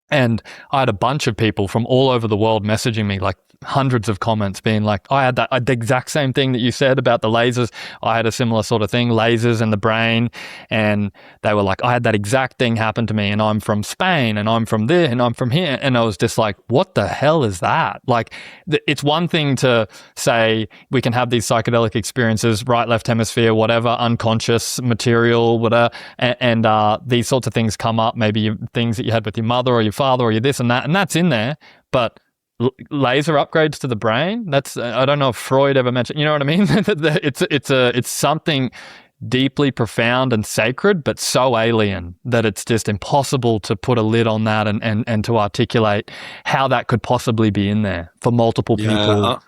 And I had a bunch of people from all over the world messaging me, like hundreds of comments being like, I had the exact same thing that you said about the lasers. I had a similar sort of thing, lasers in the brain. And they were like, I had that exact thing happen to me, and I'm from Spain, and I'm from there, and I'm from here. And I was just like, what the hell is that? Like, it's one thing to say we can have these psychedelic experiences, right, left hemisphere, whatever, unconscious material, whatever. And these sorts of things come up, maybe things that you had with your mother or your father or your this and that, and that's in there. But laser upgrades to the brain, that's I don't know if Freud ever mentioned, you know what I mean? It's something deeply profound and sacred, but so alien that it's just impossible to put a lid on that and to articulate how that could possibly be in there for multiple people.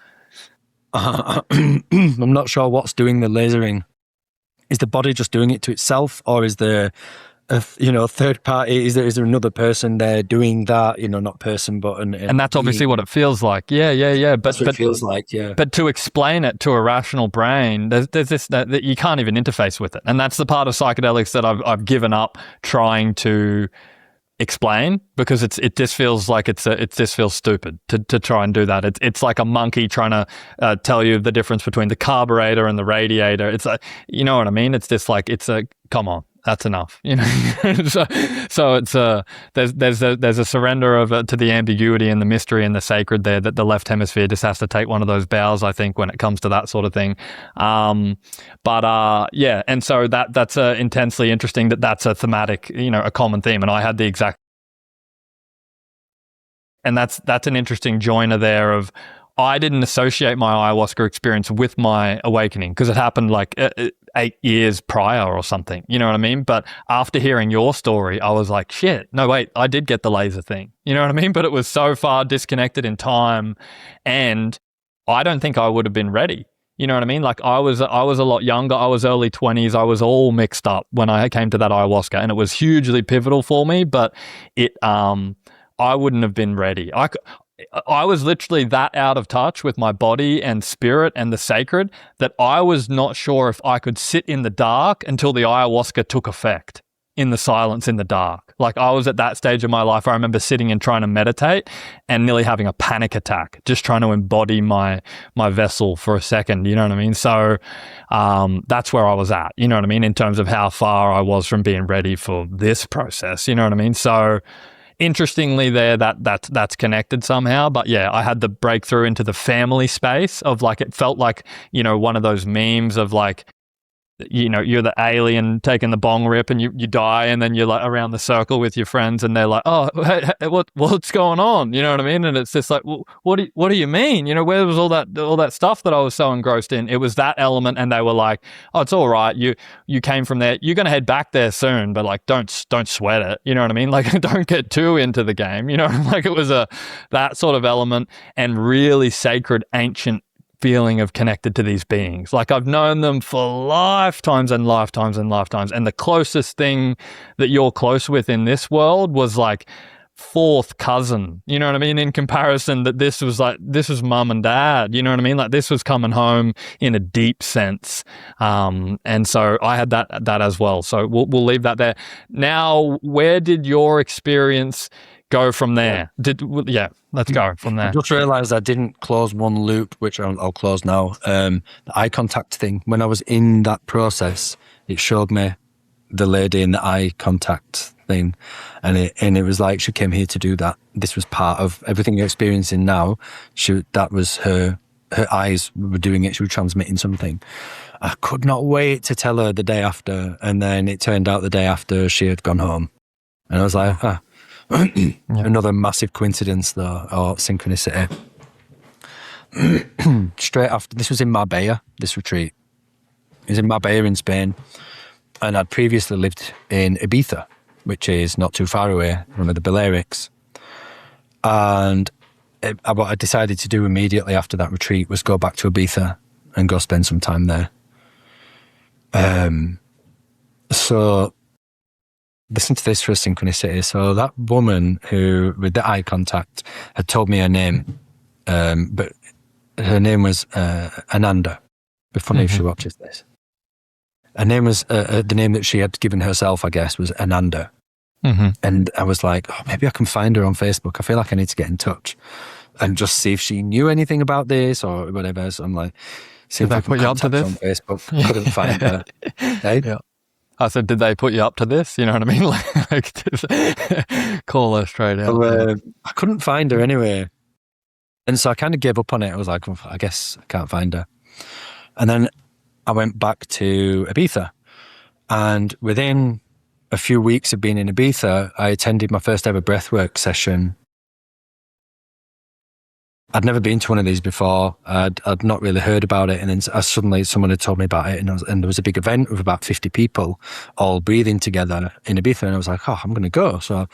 I'm not sure what's doing the lasering. Is the body just doing it to itself, or is there a third party? Is there another person there doing that? Not person, but and that's obviously what it feels like. Yeah. But it feels like, yeah. But to explain it to a rational brain, there's this that you can't even interface with it, and that's the part of psychedelics that I've given up trying to explain, because it just feels like it just feels stupid to try and do that. It's like a monkey trying to tell you the difference between the carburetor and the radiator. It's like, you know what I mean? It's just like, come on. That's enough, so it's there's a surrender to the ambiguity and the mystery and the sacred there, that the left hemisphere just has to take one of those bows, I think, when it comes to that sort of thing. And so that's intensely interesting that's a thematic, a common theme, and I had the exact, and that's an interesting joiner there of, I didn't associate my ayahuasca experience with my awakening because it happened like 8 years prior or something, you know what I mean? But after hearing your story, I was like, shit, no, wait, I did get the laser thing, you know what I mean? But it was so far disconnected in time, and I don't think I would have been ready. You know what I mean? Like I was a lot younger. I was early 20s. I was all mixed up when I came to that ayahuasca, and it was hugely pivotal for me, but I wouldn't have been ready. I was literally that out of touch with my body and spirit and the sacred that I was not sure if I could sit in the dark until the ayahuasca took effect, in the silence, in the dark. Like I was at that stage of my life. I remember sitting and trying to meditate and nearly having a panic attack, just trying to embody my vessel for a second, you know what I mean? So that's where I was at, you know what I mean, in terms of how far I was from being ready for this process, you know what I mean? So interestingly there, that's connected somehow. But yeah, I had the breakthrough into the family space of like, it felt like, one of those memes of like, you're the alien taking the bong rip and you die, and then you're like around the circle with your friends and they're like, oh, hey, what's going on? You know what I mean? And it's just like, well, what do you mean? Where was all that stuff that I was so engrossed in? It was that element, and they were like, oh, it's all right. You came from there. You're going to head back there soon, but like, don't sweat it. You know what I mean? Like, don't get too into the game. Like it was that sort of element, and really sacred, ancient feeling of connected to these beings. Like I've known them for lifetimes and lifetimes and lifetimes. And the closest thing that you're close with in this world was like fourth cousin, you know what I mean? In comparison, that this was mum and dad, you know what I mean? Like this was coming home in a deep sense. And so I had that as well. So we'll leave that there. Now, where did your experience go from there? Let's go from there. I just realised I didn't close one loop, which I'll close now. The eye contact thing. When I was in that process, it showed me the lady in the eye contact thing, and it was like she came here to do that. This was part of everything you're experiencing now. That was her eyes were doing it. She was transmitting something. I could not wait to tell her the day after, and then it turned out the day after she had gone home, and I was like, another massive coincidence though, or synchronicity. Straight after, this was in Marbella, this retreat. It was in Marbella in Spain, and I'd previously lived in Ibiza, which is not too far away, one of the Balearics. And what I decided to do immediately after that retreat was go back to Ibiza and go spend some time there. So listen to this for a synchronicity. So that woman who, with the eye contact, had told me her name, but her name was Ananda. It'd be funny if she watches this. Her name was, the name that she had given herself, I guess, was Ananda. And I was like, oh, maybe I can find her on Facebook. I feel like I need to get in touch and just see if she knew anything about this or whatever. So I'm like, see if I can contact her on Facebook. Couldn't find her. Hey? Yeah. I said, did they put you up to this? You know what I mean? Like just call her straight out. So, I couldn't find her anyway. And so I kind of gave up on it. I was like, well, I guess I can't find her. And then I went back to Ibiza. And within a few weeks of being in Ibiza, I attended my first ever breathwork session I'd never been to one of these before. I'd not really heard about it. And then suddenly someone had told me about it, and there was a big event with about 50 people all breathing together in Ibiza. And I was like, oh, I'm going to go. So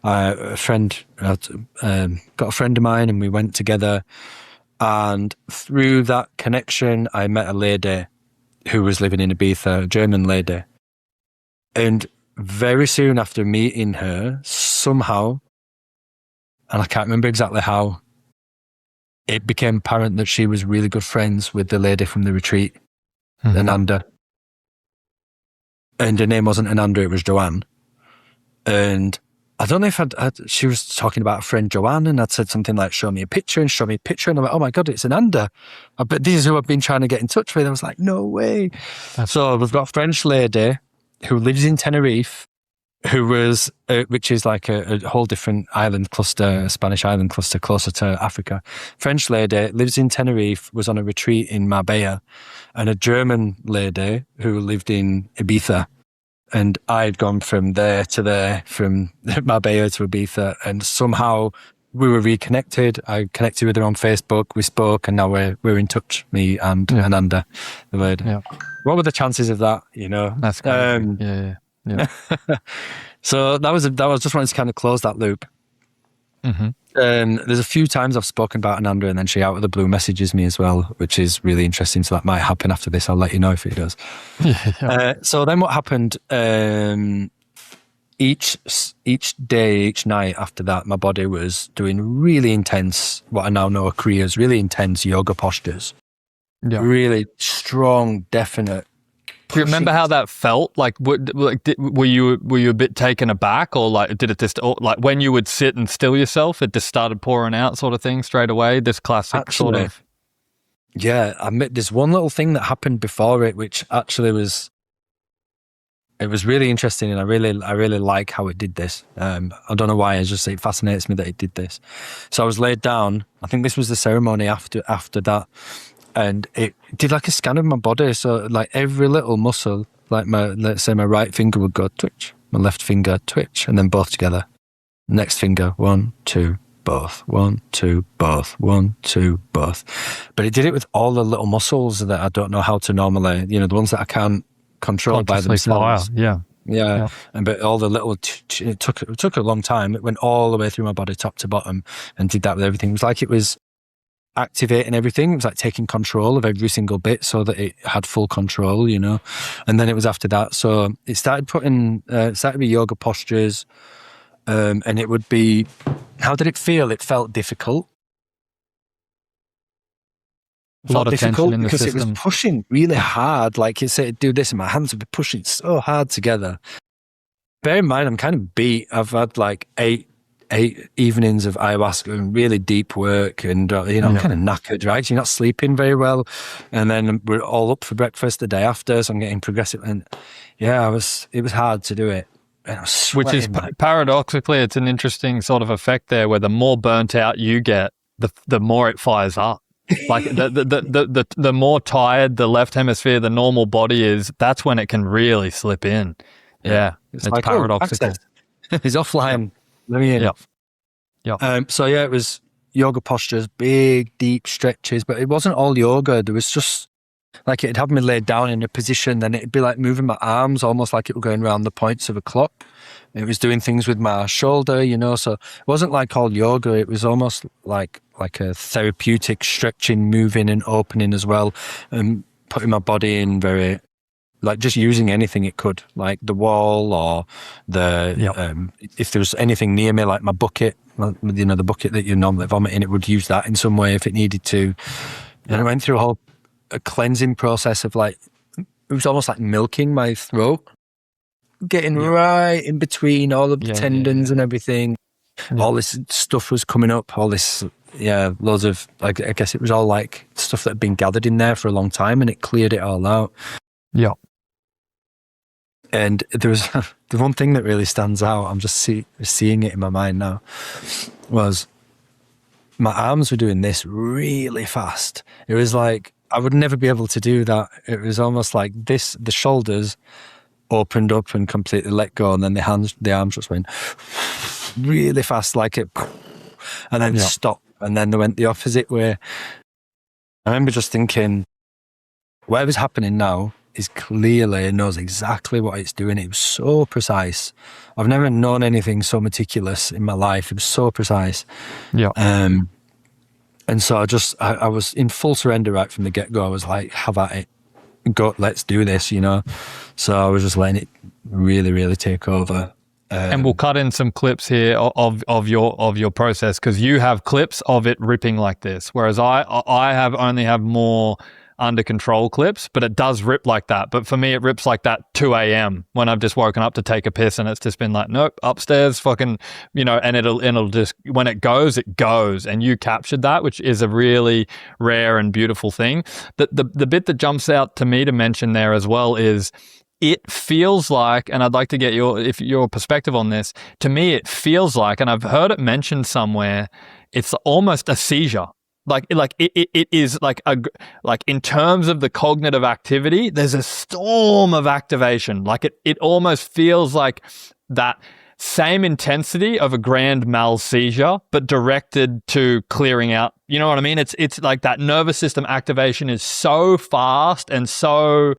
got a friend of mine, and we went together. And through that connection, I met a lady who was living in Ibiza, a German lady. And very soon after meeting her, somehow, and I can't remember exactly how, it became apparent that she was really good friends with the lady from the retreat, Ananda. And her name wasn't Ananda, it was Joanne. And I don't know if she was talking about a friend Joanne, and I'd said something like, show me a picture. And I'm like, oh my God, it's Ananda. But this is who I've been trying to get in touch with. I was like, no way. So we've got a French lady who lives in Tenerife, who was, which is like a whole different island cluster, a Spanish island cluster closer to Africa. French lady lives in Tenerife, was on a retreat in Marbella, and a German lady who lived in Ibiza. And I'd gone from there to there, from Marbella to Ibiza, and somehow we were reconnected. I connected with her on Facebook, we spoke, and now we're in touch, me and Ananda, the lady. Yeah. What were the chances of that, you know? That's crazy. Yeah. So that was just wanted to kind of close that loop. There's a few times I've spoken about Ananda, and then she out of the blue messages me as well, which is really interesting. So that might happen after this. I'll let you know if it does. So then what happened, each day, each night after that, my body was doing really intense, what I now know are Kriyas, really intense yoga postures. Yeah. Really strong, definite. Do you remember how that felt? Like, were you a bit taken aback, or like did it just like when you would sit and still yourself, it just started pouring out, sort of thing, straight away? This classic sort of. Yeah, there's one little thing that happened before it, which actually was really interesting, and I really like how it did this. I don't know why, it fascinates me that it did this. So I was laid down. I think this was the ceremony after that. And it did like a scan of my body. So like every little muscle, like let's say my right finger would go twitch, my left finger twitch, and then both together. Next finger, 1, 2, both. 1, 2, both. 1, 2, both. But it did it with all the little muscles that I don't know how to normally, the ones that I can't control by themselves. Yeah. And but all the little, it took a long time. It went all the way through my body, top to bottom, and did that with everything. It was like it was activating everything. It was like taking control of every single bit so that it had full control, and then it was after that. So it started with yoga postures, and it would be, how did it feel? It felt difficult. A lot of tension in the system. Because it was pushing really hard. Like you said, do this, and my hands would be pushing so hard together. Bear in mind, I'm kind of beat. I've had like eight evenings of ayahuasca and really deep work, and I'm kind of knackered, right? You're not sleeping very well, and then we're all up for breakfast the day after, so I'm getting progressive, and it was hard to do it, and I was sweating. Which is paradoxically, it's an interesting sort of effect there, where the more burnt out you get, the more it fires up. Like the more tired the left hemisphere, the normal body is, that's when it can really slip in. Yeah, it's like, paradoxical. He's offline. Let me in. Yeah. So it was yoga postures, big, deep stretches, but it wasn't all yoga. There was just like, it'd have me laid down in a position, then it'd be like moving my arms almost like it were going around the points of a clock. It was doing things with my shoulder, so it wasn't like all yoga. It was almost like a therapeutic stretching, moving and opening as well, and putting my body in very, like just using anything it could, like the wall or if there was anything near me, like my bucket, the bucket that you normally vomit in, it would use that in some way if it needed to. And I went through a cleansing process of like, it was almost like milking my throat, getting right in between all of the tendons and everything. All this stuff was coming up, all this, loads of, like, I guess it was all like stuff that had been gathered in there for a long time, and it cleared it all out. Yeah. And there was the one thing that really stands out, I'm just seeing it in my mind now, was my arms were doing this really fast. It was like, I would never be able to do that. It was almost like this, the shoulders opened up and completely let go, and then the arms just went really fast, like it, and then stopped. and then they went the opposite way. I remember just thinking, whatever's happening now is clearly, it knows exactly what it's doing. It was so precise. I've never known anything so meticulous in my life. It was so precise. Yeah. And so I was in full surrender right from the get-go. I was like, have at it. Go, let's do this, you know? So I was just letting it really, really take over. And we'll cut in some clips here of your process, because you have clips of it ripping like this, whereas I only have more under control clips, but it does rip like that. But for me, it rips like that 2 a.m. when I've just woken up to take a piss, and it's just been like, nope, upstairs, fucking, you know, and it'll just, when it goes, and you captured that, which is a really rare and beautiful thing. The bit that jumps out to me to mention there as well is, it feels like, and I'd like to get your perspective on this. To me, it feels like, and I've heard it mentioned somewhere, it's almost a seizure. Like it is like in terms of the cognitive activity, there's a storm of activation. Like it almost feels like that same intensity of a grand mal seizure, but directed to clearing out. You know what I mean? It's like that nervous system activation is so fast and so.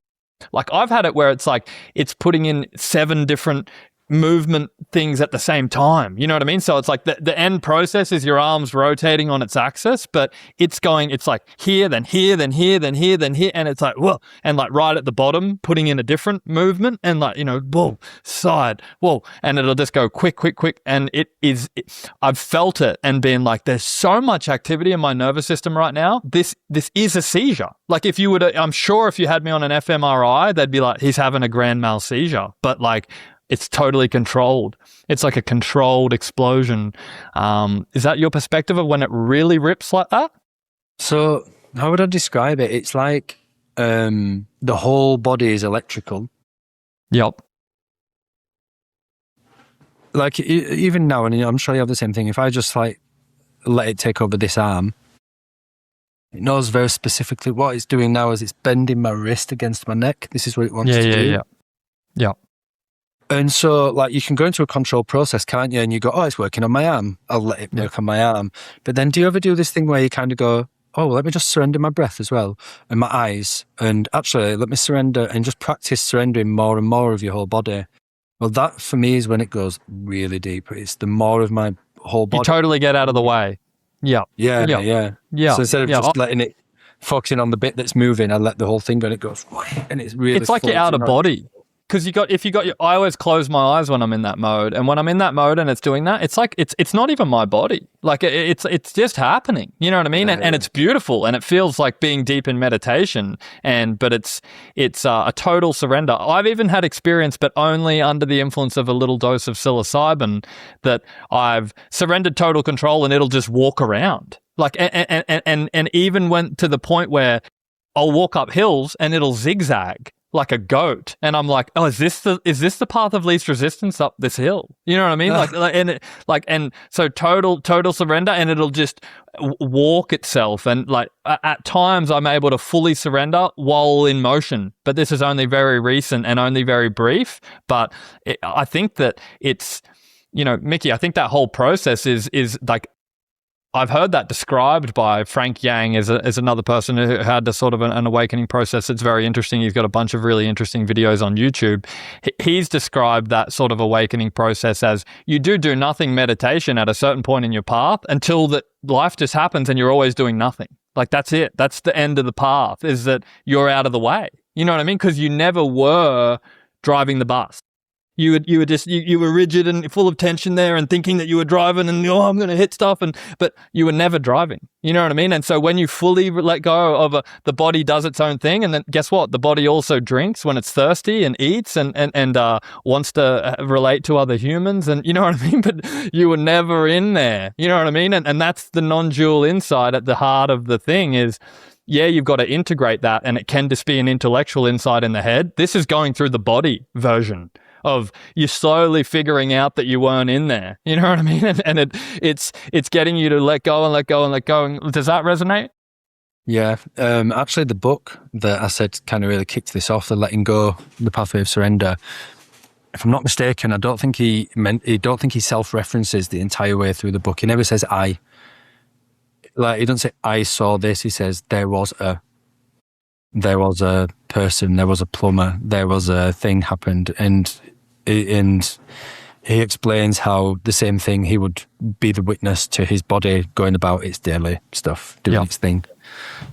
Like I've had it where it's like it's putting in 7 different movement things at the same time. You know what I mean? So it's like the end process is your arms rotating on its axis, but it's like here, then here, then here, then here, then here. And it's like, whoa. And like right at the bottom, putting in a different movement and like, you know, whoa, side, whoa. And it'll just go quick, quick, quick. And I've felt it and been like, there's so much activity in my nervous system right now. This is a seizure. Like if you I'm sure if you had me on an fMRI, they'd be like, he's having a grand mal seizure. But like, it's totally controlled. It's like a controlled explosion. Is that your perspective of when it really rips like that? So how would I describe it? It's like the whole body is electrical. Yep. Like even now, and I'm sure you have the same thing. If I just like let it take over this arm, it knows very specifically what it's doing now as it's bending my wrist against my neck. This is what it wants to do. Yeah. And so, like, you can go into a control process, can't you? And you go, oh, it's working on my arm. I'll let it work on my arm. But then do you ever do this thing where you kind of go, oh, well, let me just surrender my breath as well and my eyes. And actually, let me surrender and just practice surrendering more and more of your whole body. Well, that for me is when it goes really deep. It's the more of my whole body. You totally get out of the way. Yeah. Yeah. So instead of just letting it, focusing on the bit that's moving, I let the whole thing go and it goes, and it's really. It's like you're out of body. Because I always close my eyes when I'm in that mode, and when I'm in that mode and it's doing that, it's like it's not even my body. Like it's just happening. You know what I mean? And it's beautiful, and it feels like being deep in meditation. But it's a total surrender. I've even had experience, but only under the influence of a little dose of psilocybin, that I've surrendered total control, and it'll just walk around. Like and even went to the point where I'll walk up hills and it'll zigzag like a goat, and I'm like, oh, is this the path of least resistance up this hill? You know what I mean? And so total surrender, and it'll just walk itself. And like at times, I'm able to fully surrender while in motion, but this is only very recent and only very brief. But I think that it's, you know, Mickey, I think that whole process is like. I've heard that described by Frank Yang as another person who had a sort of an awakening process. It's very interesting. He's got a bunch of really interesting videos on YouTube. He's described that sort of awakening process as you do nothing meditation at a certain point in your path until that life just happens and you're always doing nothing. Like that's it. That's the end of the path, is that you're out of the way. You know what I mean? Because you never were driving the bus. You were rigid and full of tension there and thinking that you were driving and, oh, I'm going to hit stuff. But you were never driving. You know what I mean? And so when you fully let go of the body does its own thing. And then guess what? The body also drinks when it's thirsty and eats and wants to relate to other humans. And you know what I mean? But you were never in there. You know what I mean? And that's the non-dual insight at the heart of the thing is, yeah, you've got to integrate that, and it can just be an intellectual insight in the head. This is going through the body version of you slowly figuring out that you weren't in there. You know what I mean? And it's getting you to let go and let go and let go. And does that resonate? Yeah. Actually, the book that I said kind of really kicked this off, the letting go, the pathway of surrender. If I'm not mistaken, I don't think he self-references the entire way through the book. He never says I. Like, he doesn't say, I saw this. He says, there was a person, there was a plumber, there was a thing happened. And he explains how the same thing, he would be the witness to his body going about its daily stuff, doing its thing.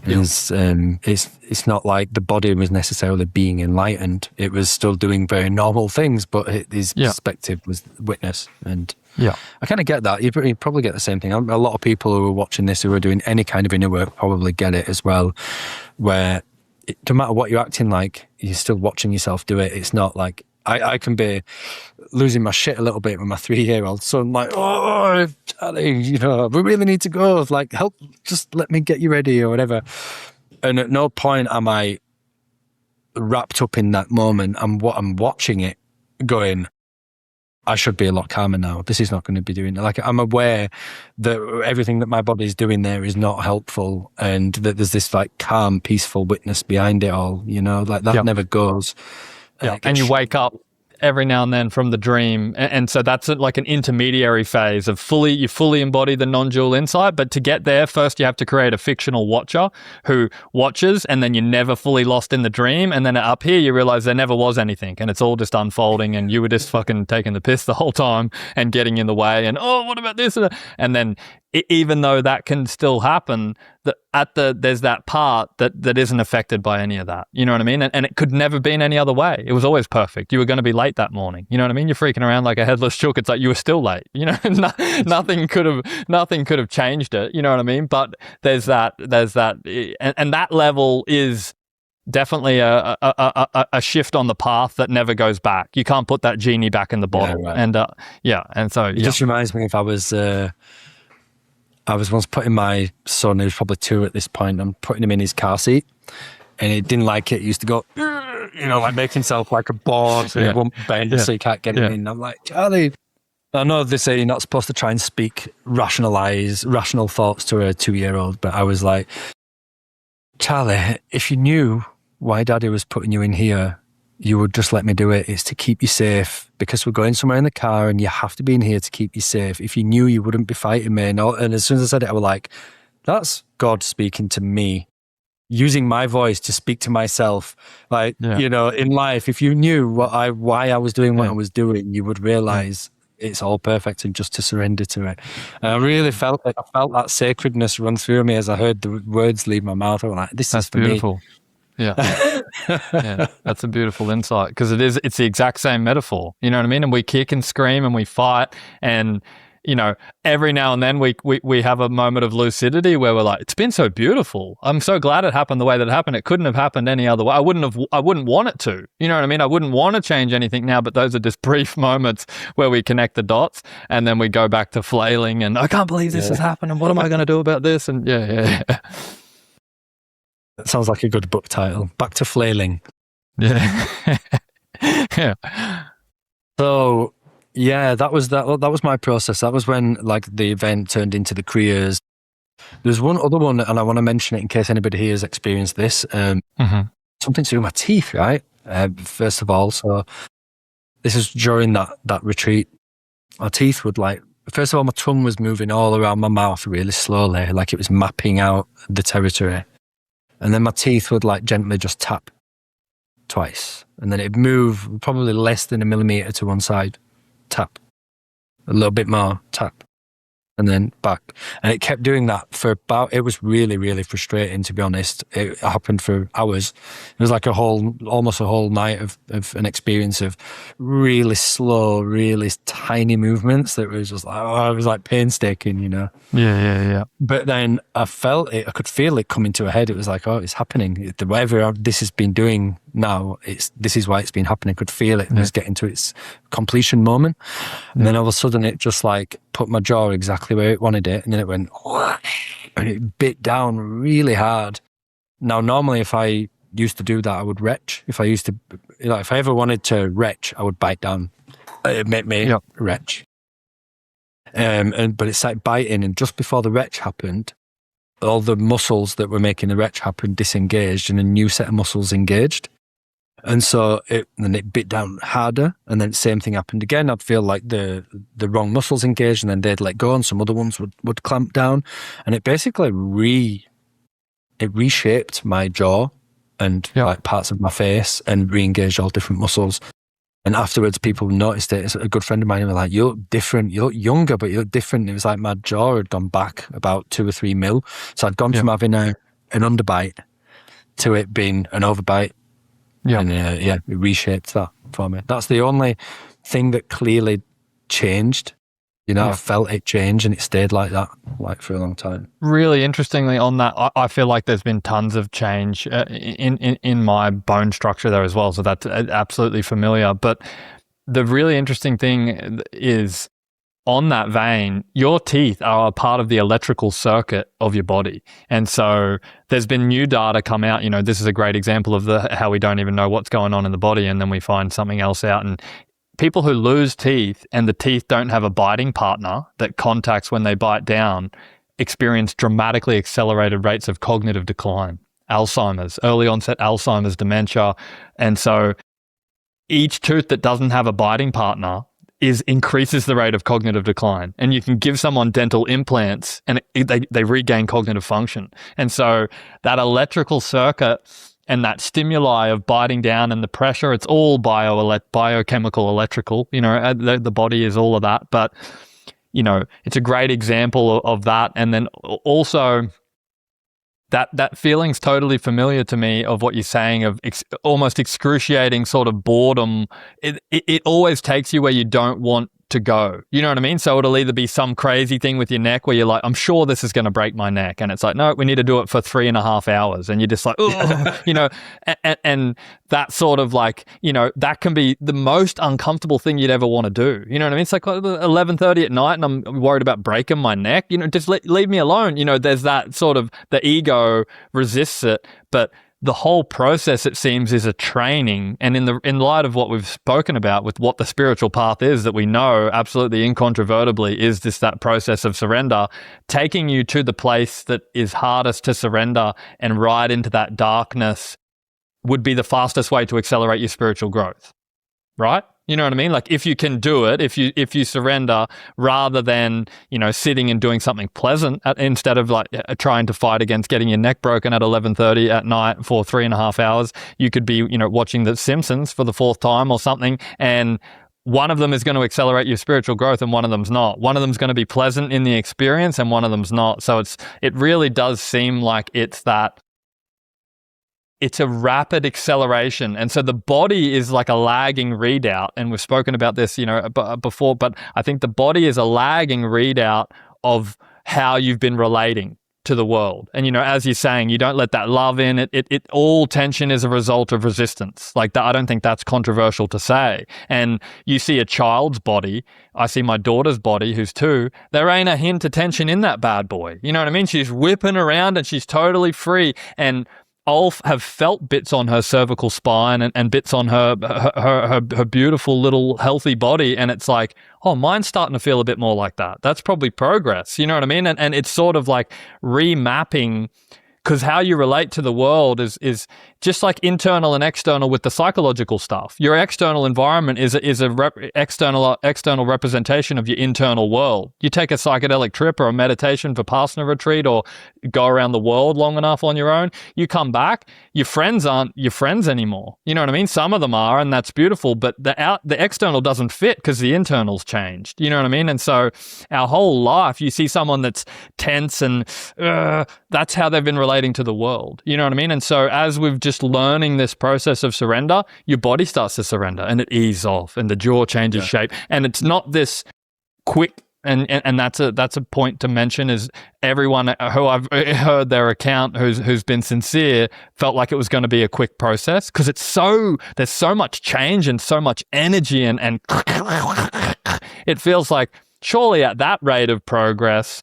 It's not like the body was necessarily being enlightened. It was still doing very normal things, but his perspective was witness. And I kind of get that. You probably get the same thing. A lot of people who are watching this, who are doing any kind of inner work, probably get it as well, where no matter what you're acting like, you're still watching yourself do it. It's not like, I can be losing my shit a little bit with my 3-year-old son, like, oh, Charlie, you know, we really need to go. Like, help, just let me get you ready or whatever. And at no point am I wrapped up in that moment. I'm watching it going, I should be a lot calmer now. This is not going to be doing it. Like, I'm aware that everything that my body's doing there is not helpful, and that there's this like calm, peaceful witness behind it all, you know, like that never goes. And you wake up every now and then from the dream, and so that's like an intermediary phase of you fully embody the non-dual insight. But to get there, first you have to create a fictional watcher who watches, and then you're never fully lost in the dream. And then up here you realize there never was anything, and it's all just unfolding, and you were just fucking taking the piss the whole time and getting in the way, and oh, what about this? And then even though that can still happen, there's that part that isn't affected by any of that. You know what I mean? And it could never been any other way. It was always perfect. You were going to be late that morning. You know what I mean? You're freaking around like a headless chook. It's like you were still late. You know, nothing could have changed it. You know what I mean? But there's that, and that level is definitely a shift on the path that never goes back. You can't put that genie back in the bottle. Yeah, right. And so it just reminds me, if I was once putting my son, he was probably 2 at this point, I'm putting him in his car seat, and he didn't like it. He used to go, you know, like make himself like a board, so he won't bend, so you can't get him in. I'm like, Charlie, I know they say you're not supposed to try and rational thoughts to a 2-year-old, but I was like, Charlie, if you knew why Daddy was putting you in here, you would just let me do it. It's to keep you safe, because we're going somewhere in the car and you have to be in here to keep you safe. If you knew, you wouldn't be fighting me. And as soon as I said it, I was like, that's God speaking to me, using my voice to speak to myself. Like, you know, in life, if you knew why I was doing what I was doing, you would realize it's all perfect, and just to surrender to it. And I really felt it. I felt that sacredness run through me as I heard the words leave my mouth. I was like, this is for beautiful. Me. Yeah. That's a beautiful insight, because it's the exact same metaphor, you know what I mean? And we kick and scream and we fight, and you know, every now and then we have a moment of lucidity where we're like, it's been so beautiful. I'm so glad it happened the way that it happened. It couldn't have happened any other way. I wouldn't want it to, you know what I mean? I wouldn't want to change anything now, but those are just brief moments where we connect the dots, and then we go back to flailing and I can't believe this has happened, and what am I going to do about this? And That sounds like a good book title. Back to flailing. Yeah. So, that was my process. That was when like the event turned into the Kriyas. There's one other one, and I want to mention it in case anybody here has experienced this. Something to do with my teeth, right? First of all, so this is during that retreat. My teeth would first of all, my tongue was moving all around my mouth really slowly, like it was mapping out the territory. And then my teeth would gently just tap twice. And then it'd move probably less than 1 millimeter to one side, tap. A little bit more, tap. And then back. And it kept doing that for it was really, really frustrating, to be honest. It happened for hours. It was like almost a whole night of an experience of really slow, really tiny movements that was just it was like painstaking, you know? Yeah. But then I felt it, I could feel it coming to a head. It was like, oh, it's happening. Whatever this has been doing now, this is why it's been happening. I could feel it. It was getting to its completion moment. And then all of a sudden it just put my jaw exactly where it wanted it, and then it went and it bit down really hard. Now normally if I used to do that, I would retch. If I ever wanted to retch, I would bite down. It made me retch. But it's like biting, and just before the retch happened, all the muscles that were making the retch happen disengaged, and a new set of muscles engaged. And so then it bit down harder, and then same thing happened again. I'd feel like the wrong muscles engaged, and then they'd let go, and some other ones would clamp down, and it basically reshaped my jaw and like parts of my face, and re-engaged all different muscles. And afterwards, people noticed it. A good friend of mine was like, "You look different. You look younger, but you look different." It was like my jaw had gone back about 2 or 3 mil. So I'd gone from having an underbite to it being an overbite. Yeah. And it reshaped that for me. That's the only thing that clearly changed. You know, I felt it change, and it stayed like that, like for a long time. Really interestingly on that, I feel like there's been tons of change in my bone structure there as well. So that's absolutely familiar. But the really interesting thing is, on that vein, your teeth are a part of the electrical circuit of your body. And so there's been new data come out. You know, this is a great example of how we don't even know what's going on in the body, and then we find something else out. And people who lose teeth and the teeth don't have a biting partner that contacts when they bite down experience dramatically accelerated rates of cognitive decline, Alzheimer's, early onset Alzheimer's, dementia. And so each tooth that doesn't have a biting partner increases the rate of cognitive decline. And you can give someone dental implants and they regain cognitive function. And so that electrical circuit and that stimuli of biting down and the pressure, it's all biochemical, electrical, you know, the body is all of that. But, you know, it's a great example of that. And then also that feeling's totally familiar to me of what you're saying of almost excruciating sort of boredom. It always takes you where you don't want to go. You know what I mean? So it'll either be some crazy thing with your neck where you're like, I'm sure this is going to break my neck. And it's like, no, we need to do it for 3.5 hours. And you're just like, oh, you know, and that sort of like, you know, that can be the most uncomfortable thing you'd ever want to do. You know what I mean? It's like 11:30 at night and I'm worried about breaking my neck. You know, just leave me alone. You know, there's that sort of, the ego resists it, but the whole process, it seems, is a training. And in light of what we've spoken about with what the spiritual path is, that we know absolutely incontrovertibly is that process of surrender, taking you to the place that is hardest to surrender and right into that darkness would be the fastest way to accelerate your spiritual growth, right? You know what I mean? Like if you can do it, if you surrender rather than, you know, sitting and doing something pleasant instead of like trying to fight against getting your neck broken at 11:30 at night for 3.5 hours, you could be, you know, watching The Simpsons for the 4th time or something. And one of them is going to accelerate your spiritual growth and one of them's not. One of them's going to be pleasant in the experience and one of them's not. So it really does seem like it's a rapid acceleration. And so the body is like a lagging readout. And we've spoken about this, you know, before, but I think the body is a lagging readout of how you've been relating to the world. And, you know, as you're saying, you don't let that love in. It all tension is a result of resistance. Like that, I don't think that's controversial to say. And you see a child's body, I see my daughter's body, who's 2, there ain't a hint of tension in that bad boy. You know what I mean? She's whipping around and she's totally free. And I'll have felt bits on her cervical spine and bits on her beautiful little healthy body. And it's like, oh, mine's starting to feel a bit more like that. That's probably progress. You know what I mean? And it's sort of like remapping, because how you relate to the world is just like internal and external with the psychological stuff. Your external environment is external representation of your internal world. You take a psychedelic trip or a meditation Vipassana retreat or go around the world long enough on your own, you come back, your friends aren't your friends anymore. You know what I mean? Some of them are, and that's beautiful, but the external doesn't fit because the internal's changed. You know what I mean? And so our whole life, you see someone that's tense and that's how they've been relating to the world. You know what I mean? And so as we've just learning this process of surrender, your body starts to surrender and it eases off and the jaw changes shape. And it's not this quick, and that's a point to mention, is everyone who I've heard their account who's been sincere felt like it was going to be a quick process, because there's so much change and so much energy and it feels like surely at that rate of progress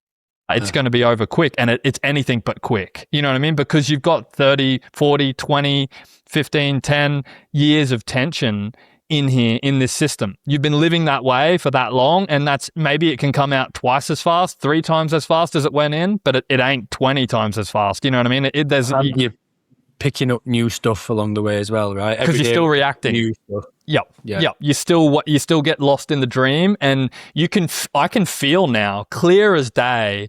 it's going to be over quick, and it's anything but quick. You know what I mean? Because you've got 30, 40, 20, 15, 10 years of tension in here, in this system. You've been living that way for that long, and that's maybe it can come out twice as fast, 3 times as fast as it went in, but it ain't 20 times as fast. You know what I mean? picking up new stuff along the way as well, right? Because you're still reacting. New stuff. Yep. Yeah. Yep. You still get lost in the dream, and I can feel now, clear as day.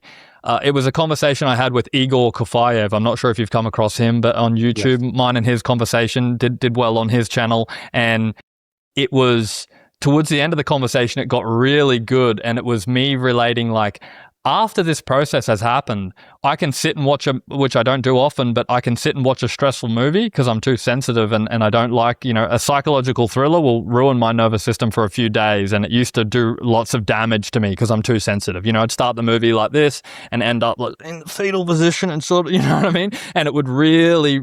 It was a conversation I had with Igor Kofayev. I'm not sure if you've come across him, but on YouTube, yes. Mine and his conversation did well on his channel. And it was towards the end of the conversation, it got really good. And it was me relating, like, after this process has happened, I can sit and watch which I don't do often, but I can sit and watch a stressful movie because I'm too sensitive, and I don't like, a psychological thriller will ruin my nervous system for a few days. And it used to do lots of damage to me because I'm too sensitive. I'd start the movie like this and end up like in the fetal position and sort of, you know what I mean? And it would really,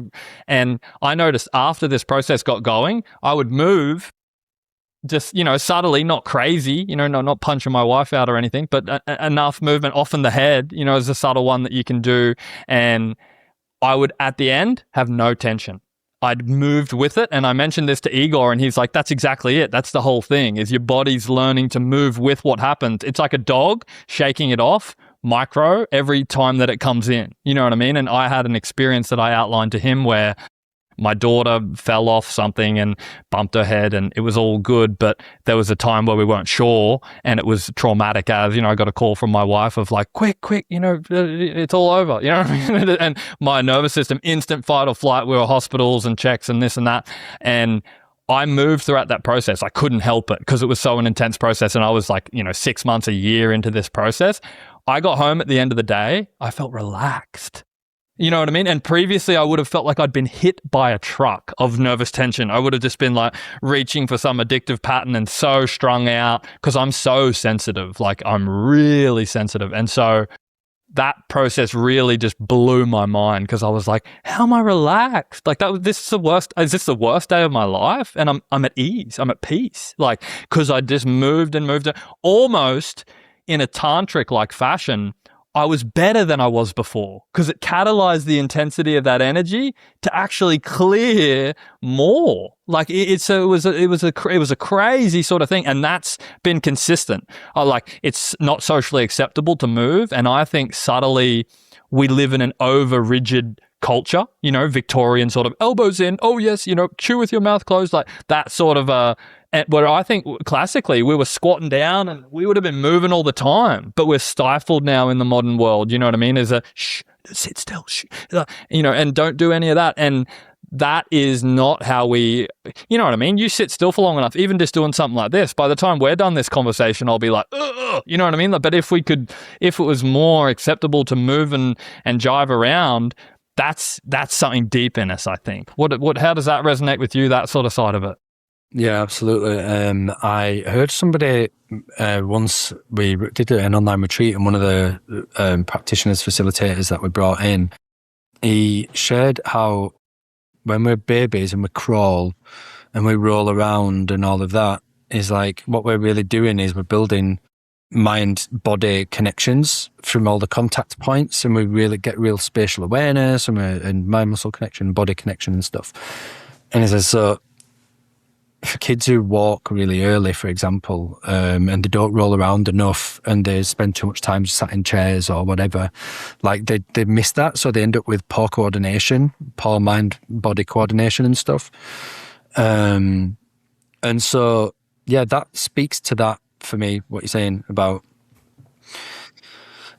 and I noticed after this process got going, I would move just, subtly, not crazy, not punching my wife out or anything, but enough movement, often the head, is a subtle one that you can do. And I would, at the end, have no tension. I'd moved with it. And I mentioned this to Igor, and he's like, that's exactly it. That's the whole thing, is your body's learning to move with what happens. It's like a dog shaking it off, micro, every time that it comes in. You know what I mean? And I had an experience that I outlined to him where my daughter fell off something and bumped her head, and it was all good. But there was a time where we weren't sure, and it was traumatic as, I got a call from my wife of like, quick, it's all over. You know what I mean? And my nervous system, instant fight or flight. We were hospitals and checks and this and that. And I moved throughout that process. I couldn't help it because it was so an intense process. And I was like, 6 months, a year into this process. I got home at the end of the day. I felt relaxed. You know what I mean? And previously I would have felt like I'd been hit by a truck of nervous tension. I would have just been like reaching for some addictive pattern and so strung out because I'm so sensitive. Like, I'm really sensitive. And so that process really just blew my mind because I was like, how am I relaxed? Like, is this the worst day of my life? And I'm at ease. I'm at peace. Like, because I just moved almost in a tantric like fashion. I was better than I was before because it catalyzed the intensity of that energy to actually clear more. Like it was a crazy sort of thing, and that's been consistent. It's not socially acceptable to move, and I think subtly we live in an over rigid culture. Victorian sort of elbows in. Oh yes, chew with your mouth closed, like that sort of where I think classically we were squatting down and we would have been moving all the time, but we're stifled now in the modern world. You know what I mean? There's a shh, sit still, shh, and don't do any of that. And that is not how we, you know what I mean? You sit still for long enough, even just doing something like this, by the time we're done this conversation, I'll be like, ugh, you know what I mean? But if it was more acceptable to move and jive around, that's something deep in us, I think. How does that resonate with you, that sort of side of it? Yeah, absolutely. I heard somebody once, we did an online retreat, and one of the practitioners, facilitators that we brought in, he shared how when we're babies and we crawl and we roll around and all of that, is like what we're really doing is we're building mind-body connections from all the contact points, and we really get real spatial awareness and mind-muscle connection, body connection and stuff. And he says, so for kids who walk really early, for example, and they don't roll around enough and they spend too much time sat in chairs or whatever, like they miss that. So they end up with poor coordination, poor mind-body coordination and stuff. And so, yeah, that speaks to that for me, what you're saying about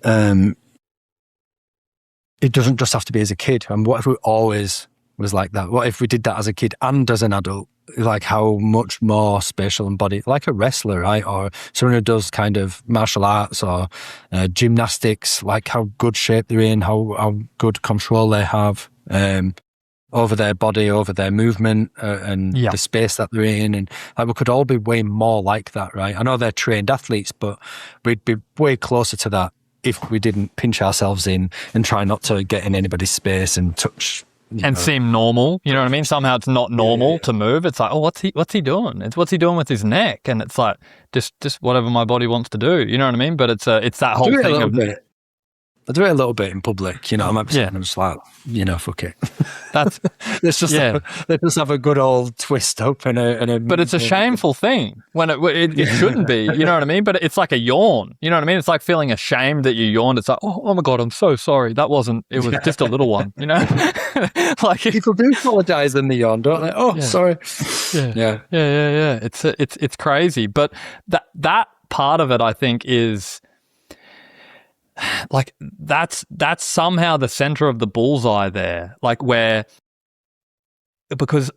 it doesn't just have to be as a kid. And what if we always was like that? What if we did that as a kid and as an adult? Like how much more spatial and body, like a wrestler, right? Or someone who does kind of martial arts or gymnastics, like how good shape they're in, how good control they have over their body, over their movement and the space that they're in. And like we could all be way more like that, right? I know they're trained athletes, but we'd be way closer to that if we didn't pinch ourselves in and try not to get in anybody's space and touch. And seem normal, you know what I mean? Somehow it's not normal to move. It's like, oh, what's he doing? What's he doing with his neck? And it's like just whatever my body wants to do. You know what I mean? But it's that whole thing of I do it a little bit in public, you know. I might be saying, I'm just like, you know, fuck it. That's let's just have a good old twist up But it's a shameful thing when it shouldn't be. You know what I mean? But it's like a yawn. You know what I mean? It's like feeling ashamed that you yawned. It's like, oh my God, I'm so sorry. That wasn't. It was just a little one. You know, like people do apologize in the yawn, don't they? Oh, sorry. Yeah. It's crazy. But that part of it, I think, is like that's somehow the center of the bullseye there, like where, because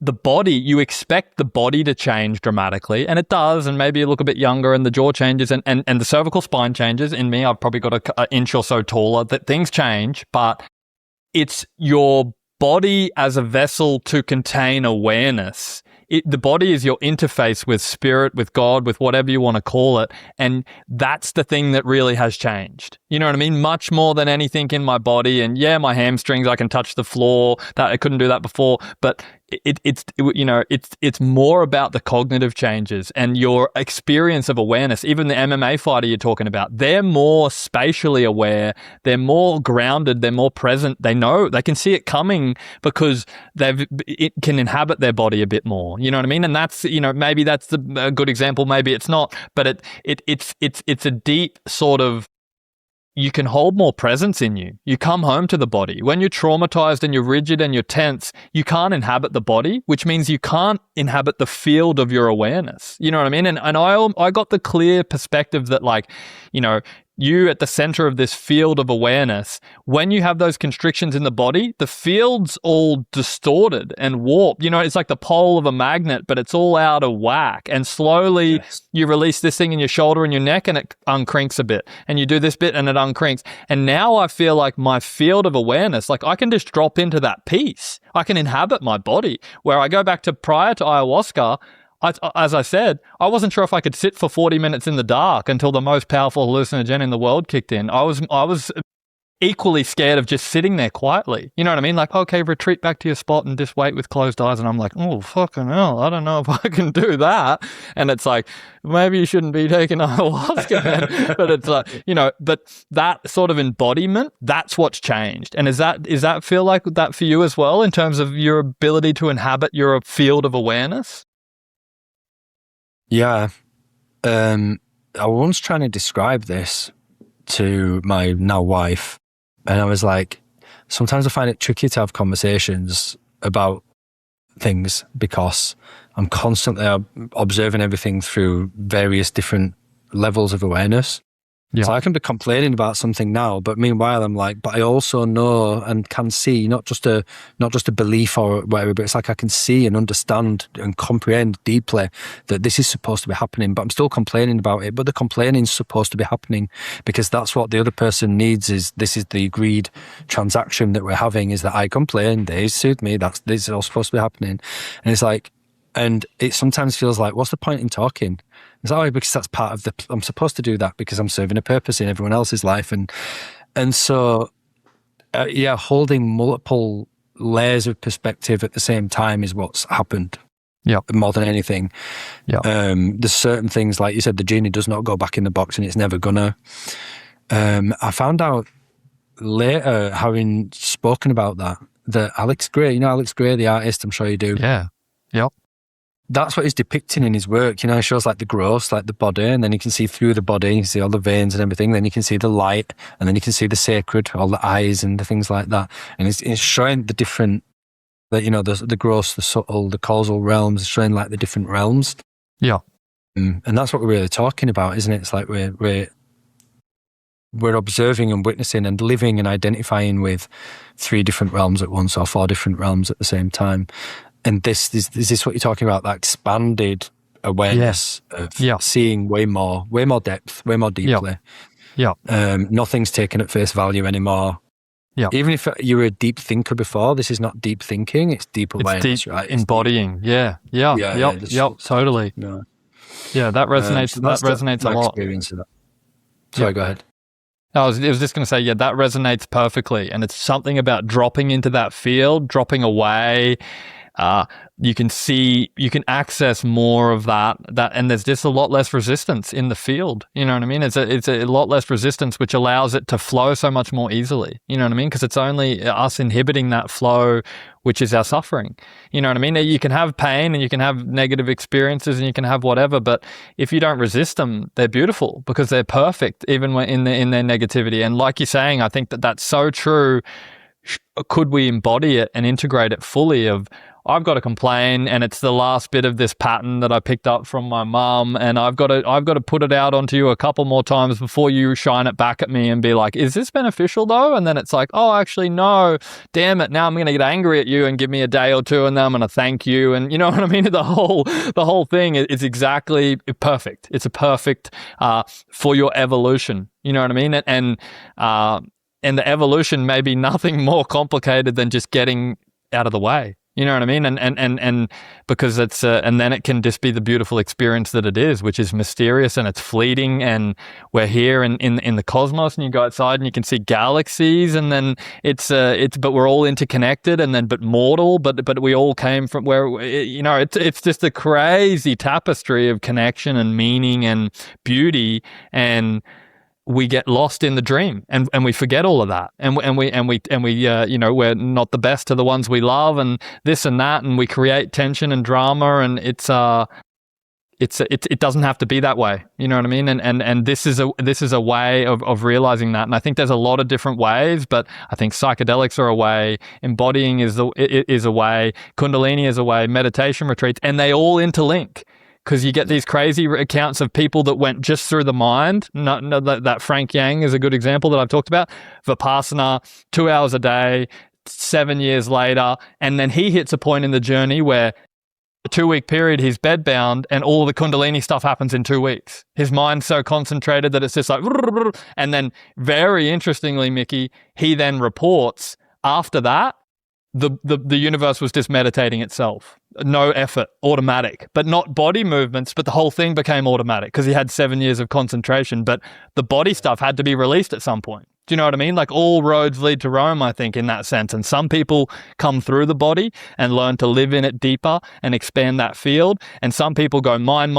the body, you expect the body to change dramatically, and it does, and maybe you look a bit younger and the jaw changes and the cervical spine changes. In me, I've probably got an inch or so taller, that things change, but it's your body as a vessel to contain awareness. The body is your interface with spirit, with God, with whatever you want to call it. And that's the thing that really has changed. You know what I mean? Much more than anything in my body. And yeah, my hamstrings, I can touch the floor. That I couldn't do that before. But it's more about the cognitive changes and your experience of awareness. Even the MMA fighter you're talking about, they're more spatially aware. They're more grounded. They're more present. They know, they can see it coming because it can inhabit their body a bit more. You know what I mean? And that's, you know, maybe that's a good example. Maybe it's not, but it's a deep sort of, you can hold more presence in you. You come home to the body. When you're traumatized and you're rigid and you're tense, you can't inhabit the body, which means you can't inhabit the field of your awareness. You know what I mean? And I got the clear perspective that, like, you know, you at the center of this field of awareness, when you have those constrictions in the body, the field's all distorted and warped. You know, it's like the pole of a magnet, but it's all out of whack. And slowly you release this thing in your shoulder and your neck and it uncrinks a bit. And you do this bit and it uncrinks. And now I feel like my field of awareness, like I can just drop into that peace. I can inhabit my body. Where I go back to prior to ayahuasca, as I said, I wasn't sure if I could sit for 40 minutes in the dark until the most powerful hallucinogen in the world kicked in. I was equally scared of just sitting there quietly. You know what I mean? Like, okay, retreat back to your spot and just wait with closed eyes. And I'm like, oh, fucking hell, I don't know if I can do that. And it's like, maybe you shouldn't be taking ayahuasca, man. But it's like, you know, but that sort of embodiment, that's what's changed. And is that feel like that for you as well, in terms of your ability to inhabit your field of awareness? Yeah. I was once trying to describe this to my now wife, and I was like, sometimes I find it tricky to have conversations about things because I'm constantly observing everything through various different levels of awareness. Yeah. So I can be complaining about something now, but meanwhile I'm like, but I also know and can see not just a belief or whatever, but it's like I can see and understand and comprehend deeply that this is supposed to be happening, but I'm still complaining about it. But the complaining is supposed to be happening because that's what the other person needs. This is the agreed transaction that we're having, is that I complain, they soothe me, this is all supposed to be happening. And it's like, and it sometimes feels like, what's the point in talking? It's like, because that's part of I'm supposed to do that because I'm serving a purpose in everyone else's life. And so, holding multiple layers of perspective at the same time is what's happened. Yeah. More than anything. Yeah. There's certain things, like you said, the genie does not go back in the box and it's never gonna. I found out later, having spoken about that Alex Gray, the artist, I'm sure you do. Yeah. Yep. That's what he's depicting in his work. You know, he shows like the gross, like the body, and then you can see through the body, you see all the veins and everything. Then you can see the light, and then you can see the sacred, all the eyes and the things like that. And it's showing the different, the gross, the subtle, the causal realms, showing like the different realms. Yeah. And that's what we're really talking about, isn't it? It's like we're observing and witnessing and living and identifying with 3 different realms at once, or 4 different realms at the same time. And is this what you're talking about? That expanded awareness of seeing way more depth, way more deeply. Yeah. Nothing's taken at face value anymore. Yeah. Even if you were a deep thinker before, this is not deep thinking; it's deep awareness, it's deep, right? Embodying. Yeah. Yep. Totally. No. Yeah, that resonates. That resonates a lot. Experience of that. Sorry, go ahead. I was just going to say, that resonates perfectly, and it's something about dropping into that field, dropping away. you can see, you can access more of that, and there's just a lot less resistance in the field. You know what I mean? It's a lot less resistance, which allows it to flow so much more easily. You know what I mean? Because it's only us inhibiting that flow, which is our suffering. You know what I mean? You can have pain and you can have negative experiences and you can have whatever, but if you don't resist them, they're beautiful because they're perfect, even when in their negativity. And like you're saying, I think that's so true. Could we embody it and integrate it fully of, I've got to complain and it's the last bit of this pattern that I picked up from my mum, and I've got to put it out onto you a couple more times before you shine it back at me and be like, is this beneficial though? And then it's like, oh, actually, no, damn it. Now I'm going to get angry at you and give me a day or two and then I'm going to thank you. And you know what I mean? The whole thing is exactly perfect. It's a perfect for your evolution. You know what I mean? And the evolution may be nothing more complicated than just getting out of the way. You know what I mean? And because it's and then it can just be the beautiful experience that it is, which is mysterious and it's fleeting, and we're here in the cosmos, and you go outside and you can see galaxies, and then it's but we're all interconnected, and then but mortal, but we all came from where, you know, it's just a crazy tapestry of connection and meaning and beauty, and we get lost in the dream and we forget all of that. And we you know, we're not the best to the ones we love and this and that. And we create tension and drama, and it doesn't have to be that way. You know what I mean? And this is a way of realizing that. And I think there's a lot of different ways, but I think psychedelics are a way, embodying is a way, Kundalini is a way, meditation retreats, and they all interlink. Because you get these crazy accounts of people that went just through the mind. That Frank Yang is a good example that I've talked about. Vipassana, 2 hours a day, 7 years later. And then he hits a point in the journey where a 2-week period, he's bedbound, and all the Kundalini stuff happens in 2 weeks. His mind's so concentrated that it's just like, and then very interestingly, Mickey, he then reports after that, the universe was just meditating itself. No effort, automatic, but not body movements, but the whole thing became automatic because he had 7 years of concentration, but the body stuff had to be released at some point. Do you know what I mean? Like all roads lead to Rome, I think, in that sense. And some people come through the body and learn to live in it deeper and expand that field. And some people go mind,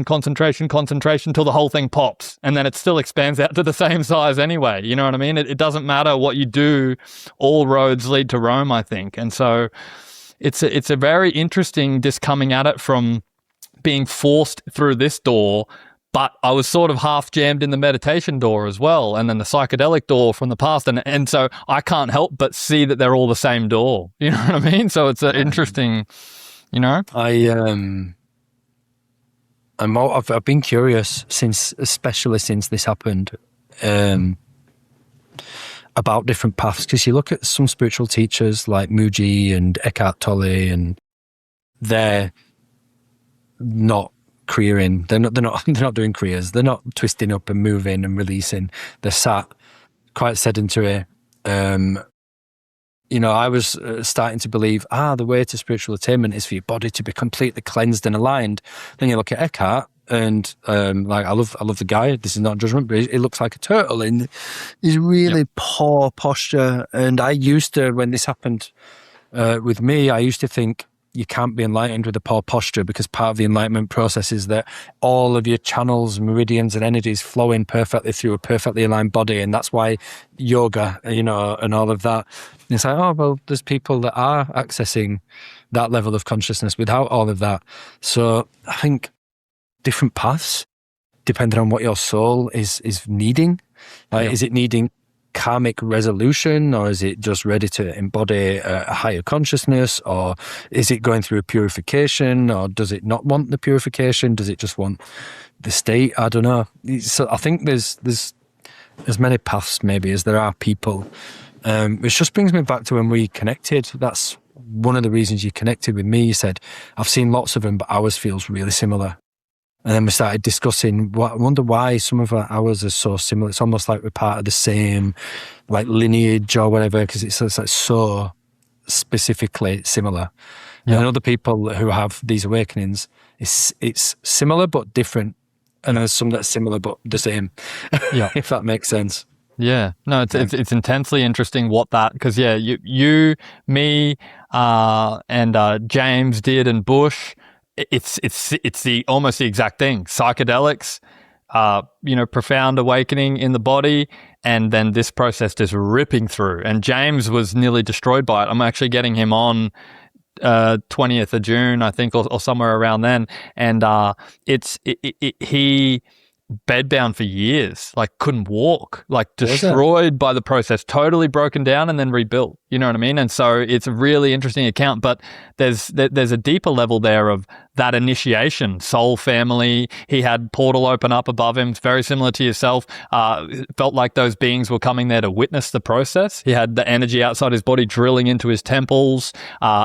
concentration, till the whole thing pops. And then it still expands out to the same size anyway. You know what I mean? It doesn't matter what you do. All roads lead to Rome, I think. And so it's a very interesting just coming at it from being forced through this door. But I was sort of half jammed in the meditation door as well, and then the psychedelic door from the past. And so I can't help but see that they're all the same door. You know what I mean? So it's interesting, you know? I've been curious especially since this happened, about different paths. Because you look at some spiritual teachers like Muji and Eckhart Tolle, and they're not Kriying. They're not doing Kriyas. They're not twisting up and moving and releasing. They're sat quite sedentary. You know, I was starting to believe, the way to spiritual attainment is for your body to be completely cleansed and aligned. Then you look at Eckhart, and like I love the guy. This is not judgment, but he looks like a turtle in his really poor posture. And I used to, when this happened with me, I used to think, you can't be enlightened with a poor posture, because part of the enlightenment process is that all of your channels, meridians and energies flowing perfectly through a perfectly aligned body. And that's why yoga, you know, and all of that. And it's like, oh, well, there's people that are accessing that level of consciousness without all of that. So I think different paths, depending on what your soul is needing. Like, is it needing karmic resolution, or is it just ready to embody a higher consciousness, or is it going through a purification, or does it not want the purification? Does it just want the state? I don't know. So I think there's as many paths maybe as there are people, which just brings me back to when we connected. That's one of the reasons you connected with me. You said, I've seen lots of them, but ours feels really similar. And then we started discussing, I wonder why some of ours are so similar. It's almost like we're part of the same like lineage or whatever, because it's like so specifically similar. Yeah. And other people who have these awakenings, it's similar but different. And there's some that's similar but the same, if that makes sense. Yeah. No, it's intensely interesting what that, because you, me, and James did, and Bush. It's the almost the exact thing. Psychedelics, profound awakening in the body, and then this process just ripping through. And James was nearly destroyed by it. I'm actually getting him on 20th of June, I think, or somewhere around then. And he bedbound for years, like couldn't walk, like destroyed by the process, totally broken down and then rebuilt. You know what I mean? And so it's a really interesting account, but there's a deeper level there of that initiation, soul family. He had portal open up above him, very similar to yourself. Felt like those beings were coming there to witness the process. He had the energy outside his body drilling into his temples.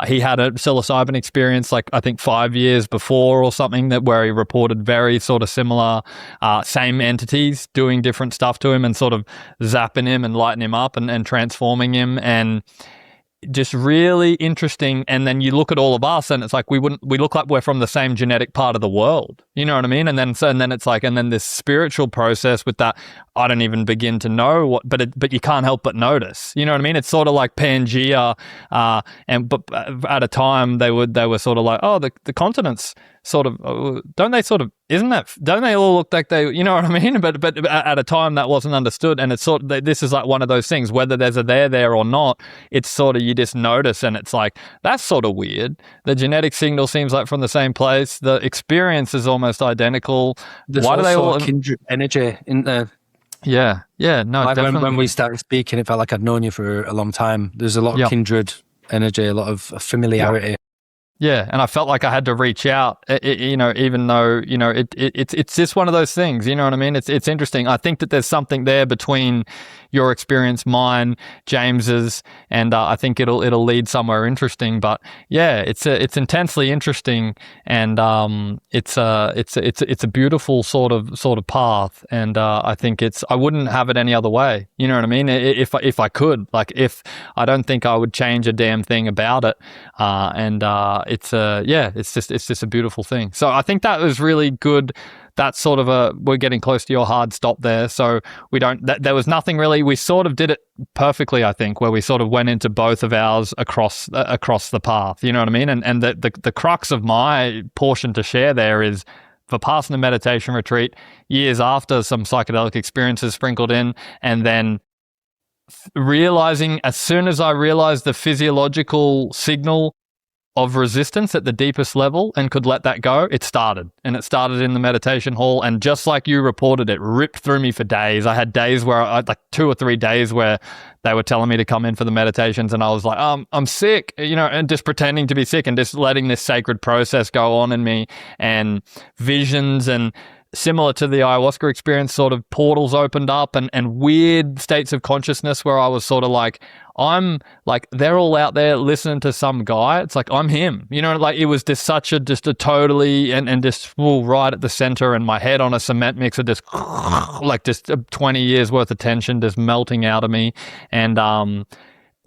He had a psilocybin experience, like I think 5 years before or something, where he reported very sort of similar, same entities doing different stuff to him and sort of zapping him and lighting him up and transforming him, and just really interesting. And then you look at all of us and it's like we look like we're from the same genetic part of the world. You know what I mean? And then it's like, and then this spiritual process with that, I don't even begin to know what, but you can't help but notice. You know what I mean? It's sort of like Pangea, but at a time they were sort of like, oh, the continents sort of, don't they all look like they, you know what I mean? But at a time that wasn't understood, and it's sort of, this is like one of those things, whether there's a there or not, it's sort of, you just notice, and it's like, that's sort of weird. The genetic signal seems like from the same place. The experience is almost identical. There's Why do they all kindred energy in there? Yeah, no, like definitely. When we started speaking, it felt like I'd known you for a long time. There's a lot of kindred energy, a lot of familiarity. Yeah, and I felt like I had to reach out, even though, it's just one of those things, you know what I mean? It's interesting. I think that there's something there between your experience, mine, James's, and I think it'll lead somewhere interesting. But yeah, it's intensely interesting, and it's a beautiful sort of path, and I think I wouldn't have it any other way. You know what I mean? If I could, I don't think I would change a damn thing about it, it's just a beautiful thing. So I think that was really good. That's sort of we're getting close to your hard stop there. So there was nothing really, we sort of did it perfectly, I think, where we sort of went into both of ours across the path, you know what I mean? And the crux of my portion to share there is Vipassana meditation retreat, years after some psychedelic experiences sprinkled in, and then realizing, as soon as I realized the physiological signal of resistance at the deepest level and could let that go, it started. And it started in the meditation hall, and just like you reported, it ripped through me for days. I had days where like 2 or 3 days where they were telling me to come in for the meditations, and I was like, I'm sick, and just pretending to be sick and just letting this sacred process go on in me, and visions, and similar to the ayahuasca experience, sort of portals opened up, and weird states of consciousness where I was sort of like, I'm like, they're all out there listening to some guy. It's like, I'm him, like it was just just a totally, and just right at the center, and my head on a cement mixer, just like just 20 years worth of tension just melting out of me. And,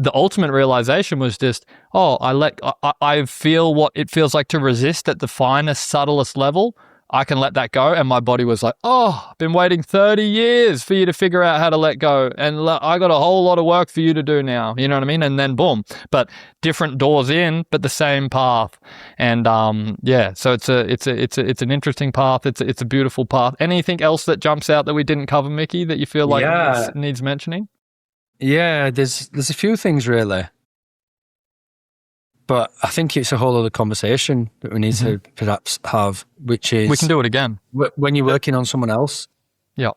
the ultimate realization was just, I feel what it feels like to resist at the finest, subtlest level. I can let that go. And my body was like, I've been waiting 30 years for you to figure out how to let go. And I got a whole lot of work for you to do now. You know what I mean? And then boom, but different doors in, but the same path. And so it's an interesting path. It's a beautiful path. Anything else that jumps out that we didn't cover, Mickey, that you feel like needs mentioning? Yeah, there's a few things really. But I think it's a whole other conversation that we need to perhaps have, which is... We can do it again. When you're working on someone else. Yeah.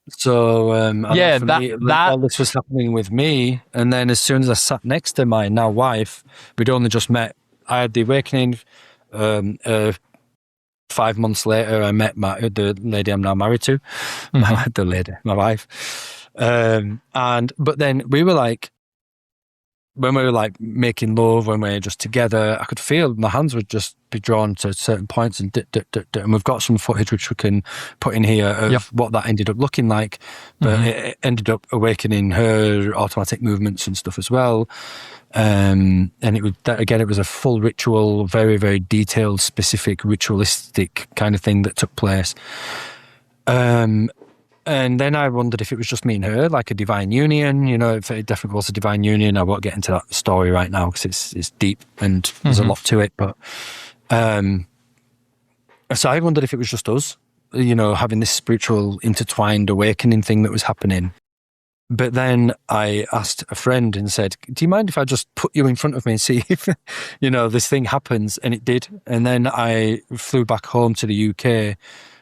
So, all this was happening with me, and then as soon as I sat next to my now wife, we'd only just met. I had the awakening. 5 months later, I met the lady I'm now married to. My wife. But then we were like, when we were like making love, when we were just together, I could feel my hands would just be drawn to certain points, and we've got some footage which we can put in here of what that ended up looking like. But it ended up awakening her automatic movements and stuff as well. And it was a full ritual, very, very detailed, specific, ritualistic kind of thing that took place. And And then I wondered if it was just me and her, like a divine union. You know, if it definitely was a divine union. I won't get into that story right now because it's deep and there's a lot to it. But so I wondered if it was just us, you know, having this spiritual intertwined awakening thing that was happening. But then I asked a friend and said, do you mind if I just put you in front of me and see if, you know, this thing happens? And it did. And then I flew back home to the UK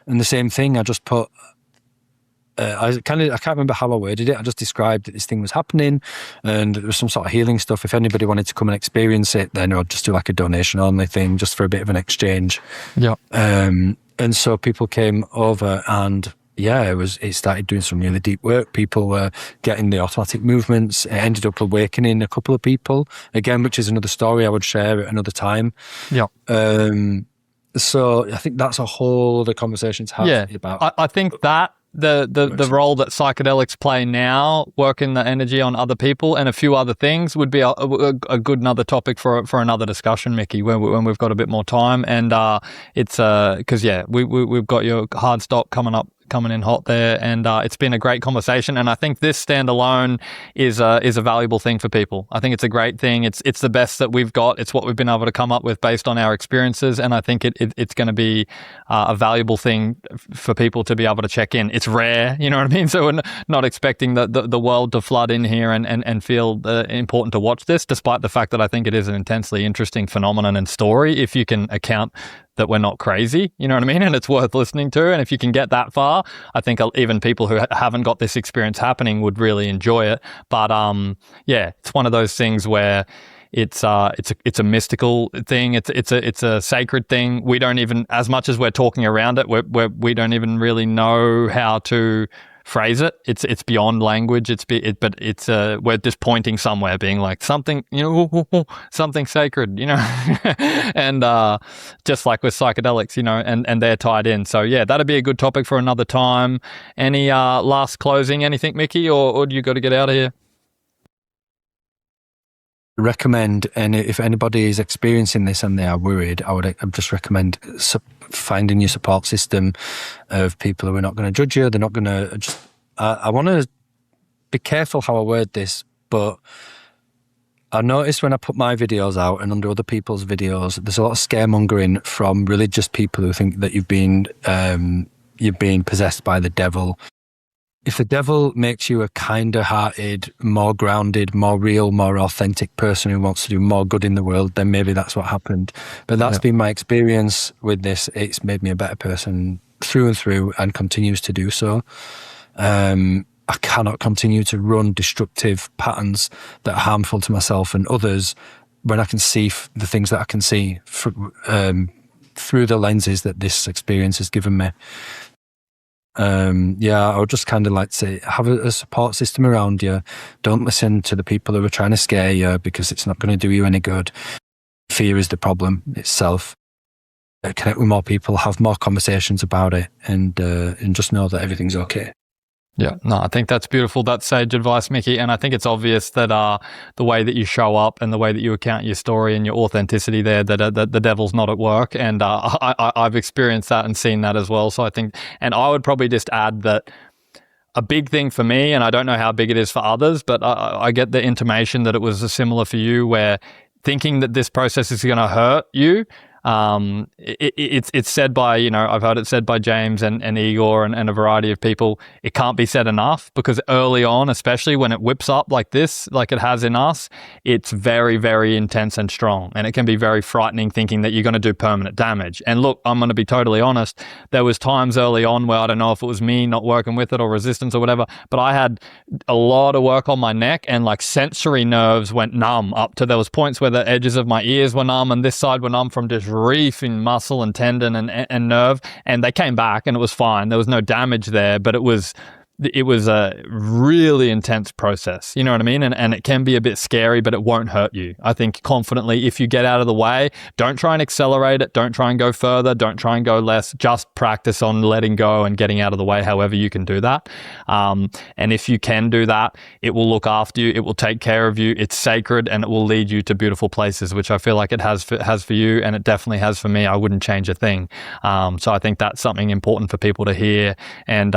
and the same thing. I just put, I can't remember how I worded it. I just described that this thing was happening and there was some sort of healing stuff. If anybody wanted to come and experience it, then I'd just do like a donation only thing just for a bit of an exchange. Yeah. And so people came over and it started doing some really deep work. People were getting the automatic movements. It ended up awakening a couple of people again, which is another story I would share at another time. Yeah. So I think that's a whole other conversation to have about. I think that the role that psychedelics play now, working the energy on other people and a few other things would be a good another topic for another discussion, Mickey, when we've got a bit more time. And it's because we've got your hard stop coming in hot there, and it's been a great conversation. And I think this standalone is a valuable thing for people. I think it's a great thing. It's the best that we've got. It's what we've been able to come up with based on our experiences, and I think it's going to be a valuable thing for people to be able to check in. It's rare, you know what I mean? So we're not expecting the world to flood in here and feel important to watch this, despite the fact that I think it is an intensely interesting phenomenon and story if you can account that we're not crazy, you know what I mean? And it's worth listening to. And if you can get that far, I think even people who haven't got this experience happening would really enjoy it. But it's one of those things where it's a mystical thing. It's a sacred thing. We don't even, as much as we're talking around it, we don't even really know how to phrase it. It's beyond language. But it's we're just pointing somewhere, being like something, you know, something sacred, you know, and just like with psychedelics, you know, and they're tied in. So yeah, that'd be a good topic for another time. Any last closing, anything, Mickey, or do you got to get out of here? Recommend, and if anybody is experiencing this and they are worried, I just recommend finding your support system of people who are not going to judge you. They're not going to just. I want to be careful how I word this, but I noticed when I put my videos out and under other people's videos, there's a lot of scaremongering from religious people who think that you've been possessed by the devil. If the devil makes you a kinder-hearted, more grounded, more real, more authentic person who wants to do more good in the world, then maybe that's what happened. But that's been my experience with this. It's made me a better person through and through and continues to do so. I cannot continue to run destructive patterns that are harmful to myself and others when I can see the things that I can see through the lenses that this experience has given me. I would just kind of like to say, have a support system around you. Don't listen to the people who are trying to scare you because it's not going to do you any good. Fear is the problem itself. Connect with more people, have more conversations about it, and just know that everything's okay. Yeah, no, I think that's beautiful. That's sage advice, Mickey. And I think it's obvious that the way that you show up and the way that you account your story and your authenticity there, that the devil's not at work. And I've experienced that and seen that as well. So I think, and I would probably just add that a big thing for me, and I don't know how big it is for others, but I get the intimation that it was similar for you, where thinking that this process is going to hurt you, it's said by, you know, I've heard it said by James and Igor and a variety of people. It can't be said enough, because early on, especially when it whips up like this, like it has in us, it's very, very intense and strong. And it can be very frightening thinking that you're going to do permanent damage. And look, I'm going to be totally honest. There was times early on where I don't know if it was me not working with it or resistance or whatever, but I had a lot of work on my neck and like sensory nerves went numb up to, there was points where the edges of my ears were numb and this side were numb from just reefing muscle and tendon and nerve, and they came back and it was fine. There was no damage there, but it was it was a really intense process. You know what I mean? And it can be a bit scary, but it won't hurt you. I think confidently, if you get out of the way, don't try and accelerate it. Don't try and go further. Don't try and go less. Just practice on letting go and getting out of the way however you can do that. And if you can do that, it will look after you. It will take care of you. It's sacred and it will lead you to beautiful places, which I feel like it has for you, and it definitely has for me. I wouldn't change a thing. So I think that's something important for people to hear. And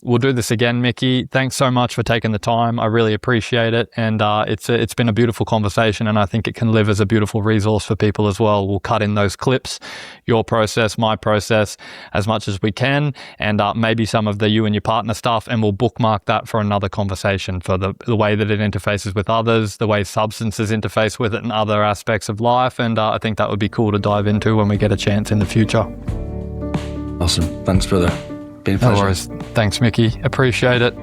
we'll do this again, Mickey. Thanks so much for taking the time. I really appreciate it. And it's been a beautiful conversation, and I think it can live as a beautiful resource for people as well. We'll cut in those clips, your process, my process, as much as we can, and maybe some of the you and your partner stuff, and we'll bookmark that for another conversation, for the way that it interfaces with others, the way substances interface with it and other aspects of life. And I think that would be cool to dive into when we get a chance in the future. Awesome. Thanks, brother. Been a No pleasure. worries. Thanks, Mickey. Appreciate it.